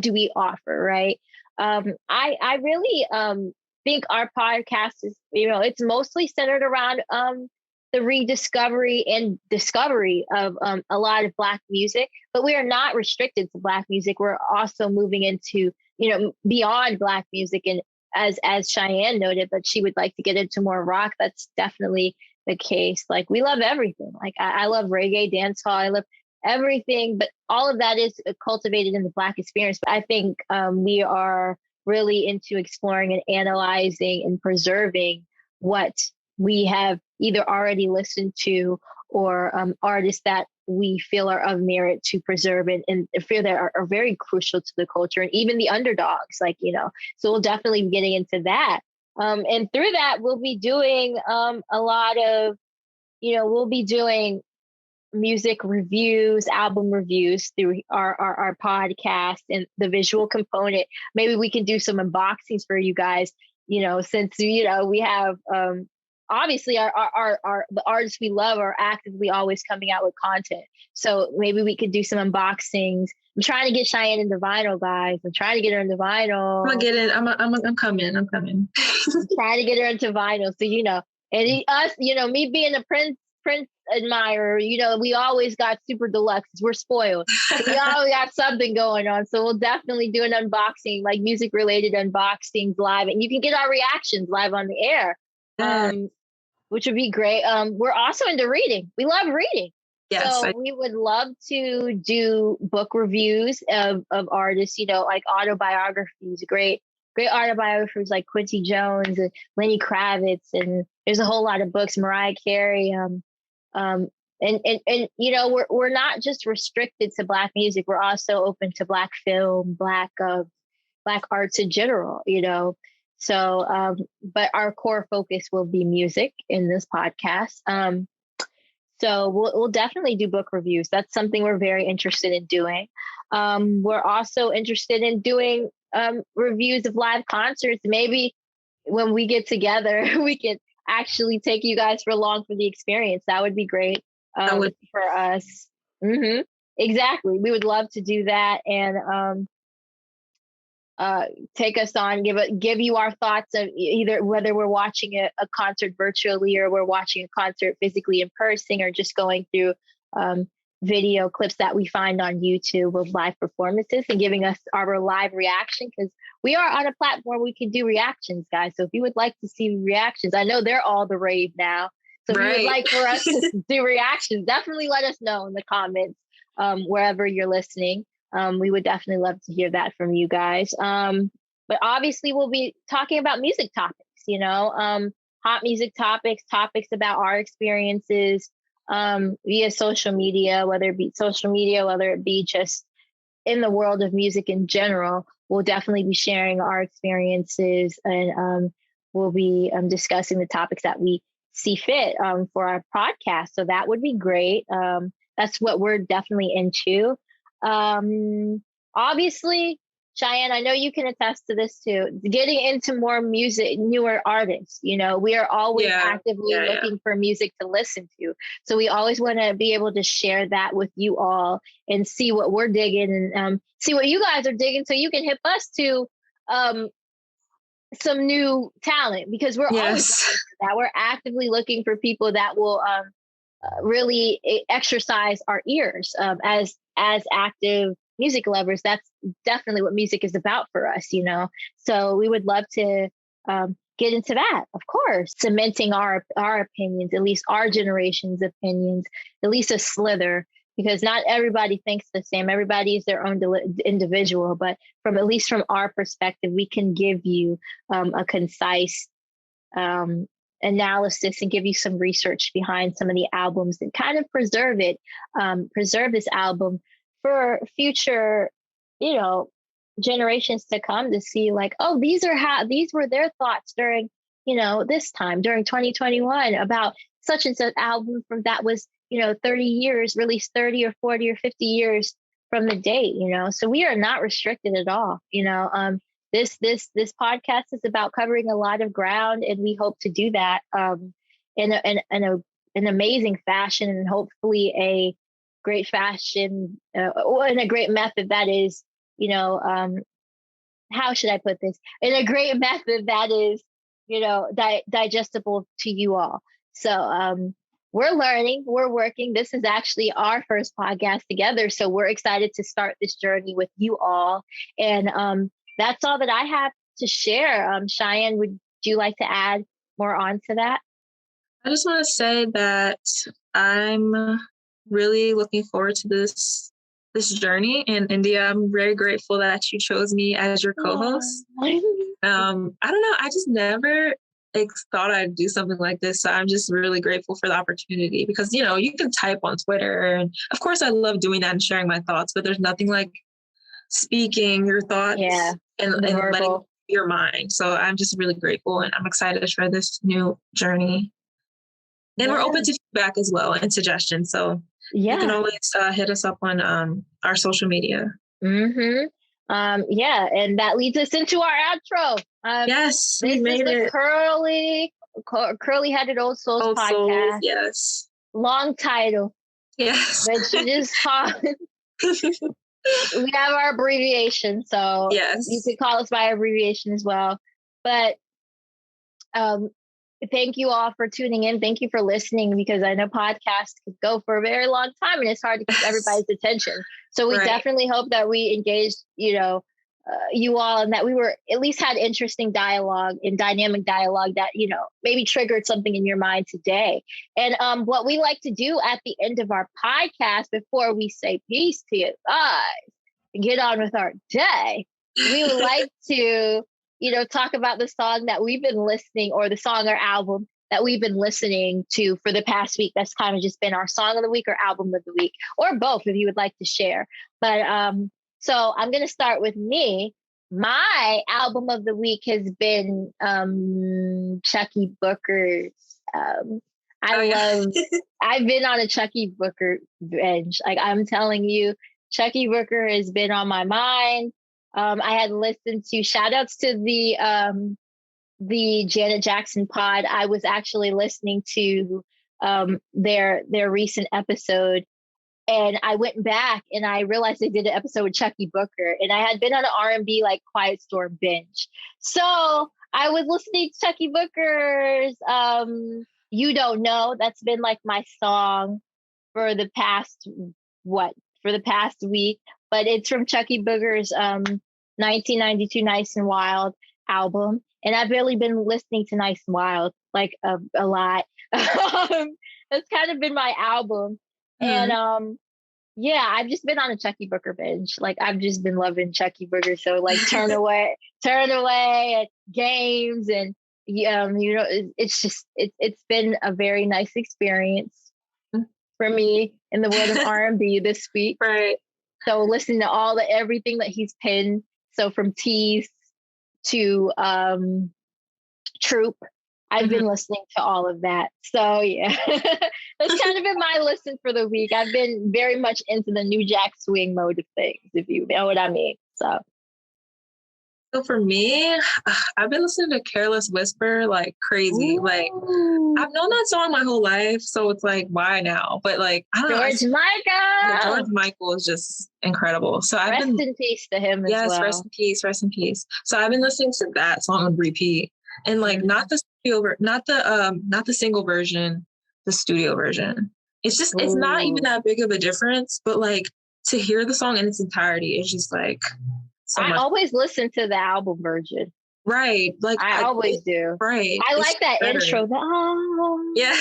do we offer, right? I really think our podcast is, it's mostly centered around the rediscovery and discovery of a lot of Black music, but we are not restricted to Black music. We're also moving into, beyond Black music. And as Cheyenne noted, that she would like to get into more rock. That's definitely the case. Like we love everything. Like I love reggae, dancehall. I love everything, but all of that is cultivated in the Black experience. But I think we are really into exploring and analyzing and preserving what we have either already listened to or artists that we feel are of merit to preserve and feel that are very crucial to the culture and even the underdogs, so we'll definitely be getting into that. And through that, we'll be doing a lot of, we'll be doing music reviews, album reviews through our podcast and the visual component. Maybe we can do some unboxings for you guys, since, we have, obviously the artists we love are actively always coming out with content. So maybe we could do some unboxings. I'm trying to get Cheyenne into vinyl, guys. I'm trying to get her into vinyl. I'm gonna get it. I'm coming. I'm trying to get her into vinyl. So, and us, me being a Prince admirer, we always got super deluxe. We're spoiled. We always got something going on. So we'll definitely do an unboxing, like music related unboxings live. And you can get our reactions live on the air. Which would be great. We're also into reading. We love reading. Yes, so we would love to do book reviews of artists, like autobiographies, great autobiographers like Quincy Jones and Lenny Kravitz. And there's a whole lot of books, Mariah Carey. And we're not just restricted to Black music. We're also open to Black film, Black arts in general, So, but our core focus will be music in this podcast. So we'll definitely do book reviews. That's something we're very interested in doing. We're also interested in doing reviews of live concerts. Maybe when we get together, we can actually take you guys along for the experience. That would be great That would for us. Exactly. We would love to do that and take us on, give you our thoughts of either whether we're watching a concert virtually or we're watching a concert physically in person or just going through video clips that we find on YouTube of live performances and giving us our live reaction, because we are on a platform we can do reactions, guys. So if you would like to see reactions, I know they're all the rave now. So if you would like for us to do reactions, definitely let us know in the comments wherever you're listening. We would definitely love to hear that from you guys. But obviously we'll be talking about music topics, hot music topics about our experiences via social media, whether it be just in the world of music in general. We'll definitely be sharing our experiences and we'll be discussing the topics that we see fit for our podcast. So that would be great. That's what we're definitely into. Obviously, Cheyenne, I know you can attest to this too. Getting into more music, newer artists, we are always actively looking for music to listen to. So we always want to be able to share that with you all and see what we're digging and see what you guys are digging, so you can hit us to some new talent, because we're always looking for that. We're actively looking for people that will really exercise our ears as active music lovers. That's definitely what music is about for us, So we would love to get into that, of course, cementing our opinions, at least our generation's opinions, at least a slither, because not everybody thinks the same. Everybody is their own individual, but at least from our perspective, we can give you a concise analysis and give you some research behind some of the albums and kind of preserve this album for future, generations to come, to see like, oh, these were their thoughts during, this time during 2021 about such and such album from that was, 30 years, released 30 or 40 or 50 years from the date, so we are not restricted at all. This podcast is about covering a lot of ground, and we hope to do that in an amazing fashion, and hopefully a great fashion or in a great method that is, how should I put this? In a great method that is, digestible to you all. So we're learning, we're working. This is actually our first podcast together, so we're excited to start this journey with you all. And that's all that I have to share. Cheyenne, would you like to add more on to that? I just want to say that I'm really looking forward to this journey. And India, I'm very grateful that you chose me as your co-host. I don't know. I just never thought I'd do something like this. So I'm just really grateful for the opportunity, because, you can type on Twitter. And of course, I love doing that and sharing my thoughts, but there's nothing like speaking your thoughts and letting your mind. So I'm just really grateful, and I'm excited for this new journey. And we're open to feedback as well and suggestions. So you can always hit us up on our social media. And that leads us into our outro. Yes, we made it. Curly-headed Old Souls podcast. Yes. Long title. Yes. But you just talk. We have our abbreviation, so you could call us by abbreviation as well. But thank you all for tuning in. Thank you for listening, because I know podcasts could go for a very long time and it's hard to keep everybody's attention. So we definitely hope that we engaged, you all, and that we were at least had interesting dialogue and dynamic dialogue that, maybe triggered something in your mind today. And what we like to do at the end of our podcast, before we say peace to you guys and get on with our day, we would like to, talk about the song that we've been listening, or the song or album that we've been listening to for the past week. That's kind of just been our song of the week or album of the week, or both if you would like to share. But so I'm going to start with me. My album of the week has been Chucky Booker's I've been on a Chucky Booker binge. Like, I'm telling you, Chucky Booker has been on my mind. I had listened to, shout outs to the Janet Jackson pod. I was actually listening to their recent episode, and I went back and I realized they did an episode with Chucky Booker, and I had been on an R&B like Quiet Storm binge. So I was listening to Chucky Booker's You Don't Know. That's been like my song for the past week, but it's from Chucky Booker's 1992 Nice and Wild album. And I've really been listening to Nice and Wild like a lot. That's kind of been my album. And yeah, I've just been on a Chucky Booker binge. Like, I've just been loving Chucky Booker. So like turn away at games, and it's been a very nice experience for me in the world of R&B this week. Right. So listening to everything that he's penned. So from Tease to Troop, I've been listening to all of that. So yeah, that's kind of been my listen for the week. I've been very much into the New Jack Swing mode of things, if you know what I mean. So for me, I've been listening to Careless Whisper like crazy. Ooh. Like, I've known that song my whole life, so it's like, why now? But like, I don't know. George Michael is just incredible. So I've rest in peace to him as well. Yes, rest in peace. So I've been listening to that song on repeat, and like not the single version, the studio version. It's just it's not even that big of a difference, but like to hear the song in its entirety, it's just like. I always listen to the album version. Right. Like I always do. Right. I like that better. Intro. Yeah.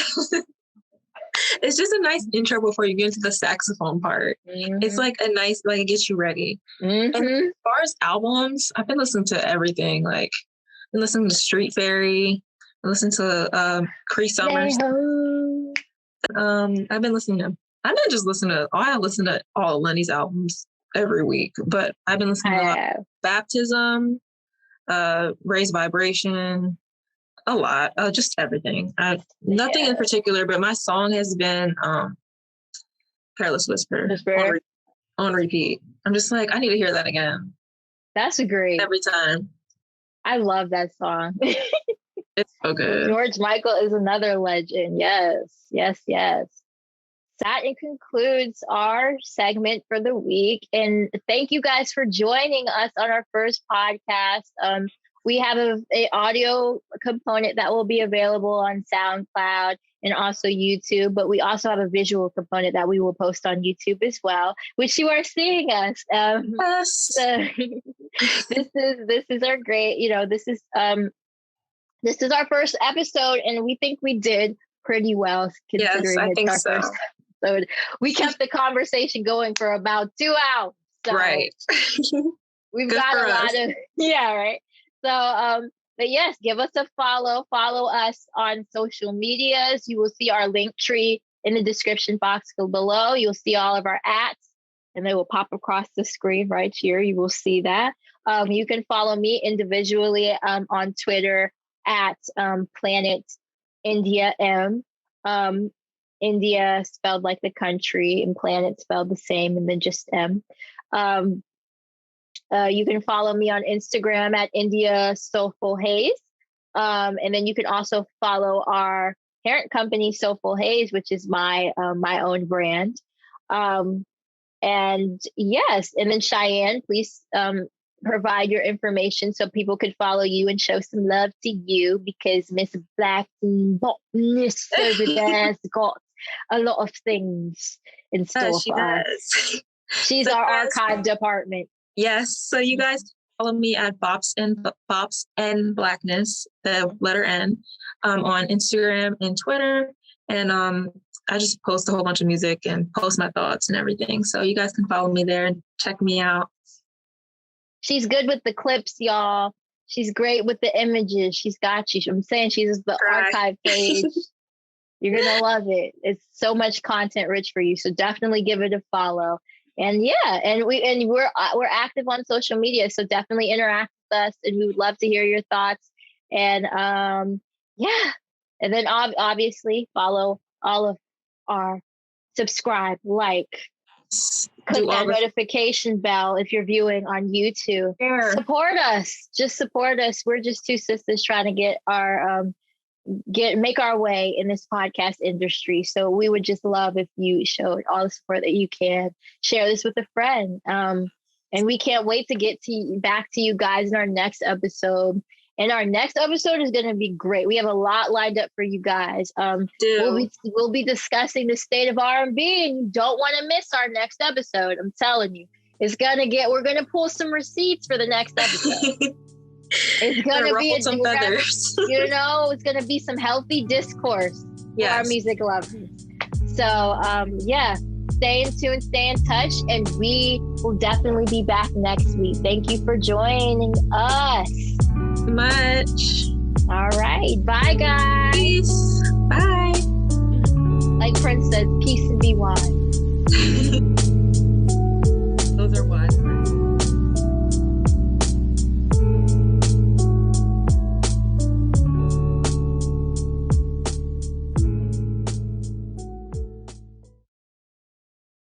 It's just a nice intro before you get into the saxophone part. It's like a nice, like it gets you ready. And as far as albums, I've been listening to everything. Like, I've been listening to Street Fairy. I listened to Cree Summers. I listen to all of Lenny's albums every week, but I've been listening to Baptism, Raise Vibration, a lot, just everything. Nothing in particular, but my song has been Careless Whisper on repeat. I'm just like, I need to hear that again. That's great. Every time. I love that song. It's so good. George Michael is another legend. Yes. That concludes our segment for the week. And thank you guys for joining us on our first podcast. We have an audio component that will be available on SoundCloud and also YouTube, but we also have a visual component that we will post on YouTube as well, which you are seeing us. Yes. So this is our great, this is our first episode, and we think we did pretty well considering it's our first episode. We kept the conversation going for about 2 hours. So right. We've got a lot of, right. So, but yes, give us a follow us on social medias. You will see our link tree in the description box below. You'll see all of our @, and they will pop across the screen right here. You will see that. You can follow me individually on Twitter at Planet India M. India spelled like the country, and planet spelled the same, and then just M. You can follow me on Instagram at India Soulful Haze. And then you can also follow our parent company, Soulful Haze, which is my own brand. And yes, and then Cheyenne, please provide your information so people could follow you and show some love to you, because Miss Black Botanist over there has got a lot of things in store for us. She's our archive department. Yes. So you guys follow me at Bops and Blackness, the letter N, on Instagram and Twitter. And I just post a whole bunch of music and post my thoughts and everything. So you guys can follow me there and check me out. She's good with the clips, y'all. She's great with the images. She's got you. I'm saying she's the archive page. You're going to love it. It's so much content rich for you. So definitely give it a follow. And we're active on social media. So definitely interact with us, and we would love to hear your thoughts. And And then obviously follow all of our subscribe, like, click that notification bell if you're viewing on YouTube. Sure. Support us. Just support us. We're just two sisters trying to get our make our way in this podcast industry. So we would just love if you showed all the support that you can. Share this with a friend. And we can't wait to get back to you guys in our next episode. And our next episode is going to be great. We have a lot lined up for you guys. We'll be discussing the state of R&B, and you don't want to miss our next episode. I'm telling you, we're going to pull some receipts for the next episode. It's going to be some feathers. It's going to be some healthy discourse for our music lovers. So, stay in tune, stay in touch, and we will definitely be back next week. Thank you for joining us. Much. All right. Bye, guys. Peace. Bye. Like Prince says, peace and be wise.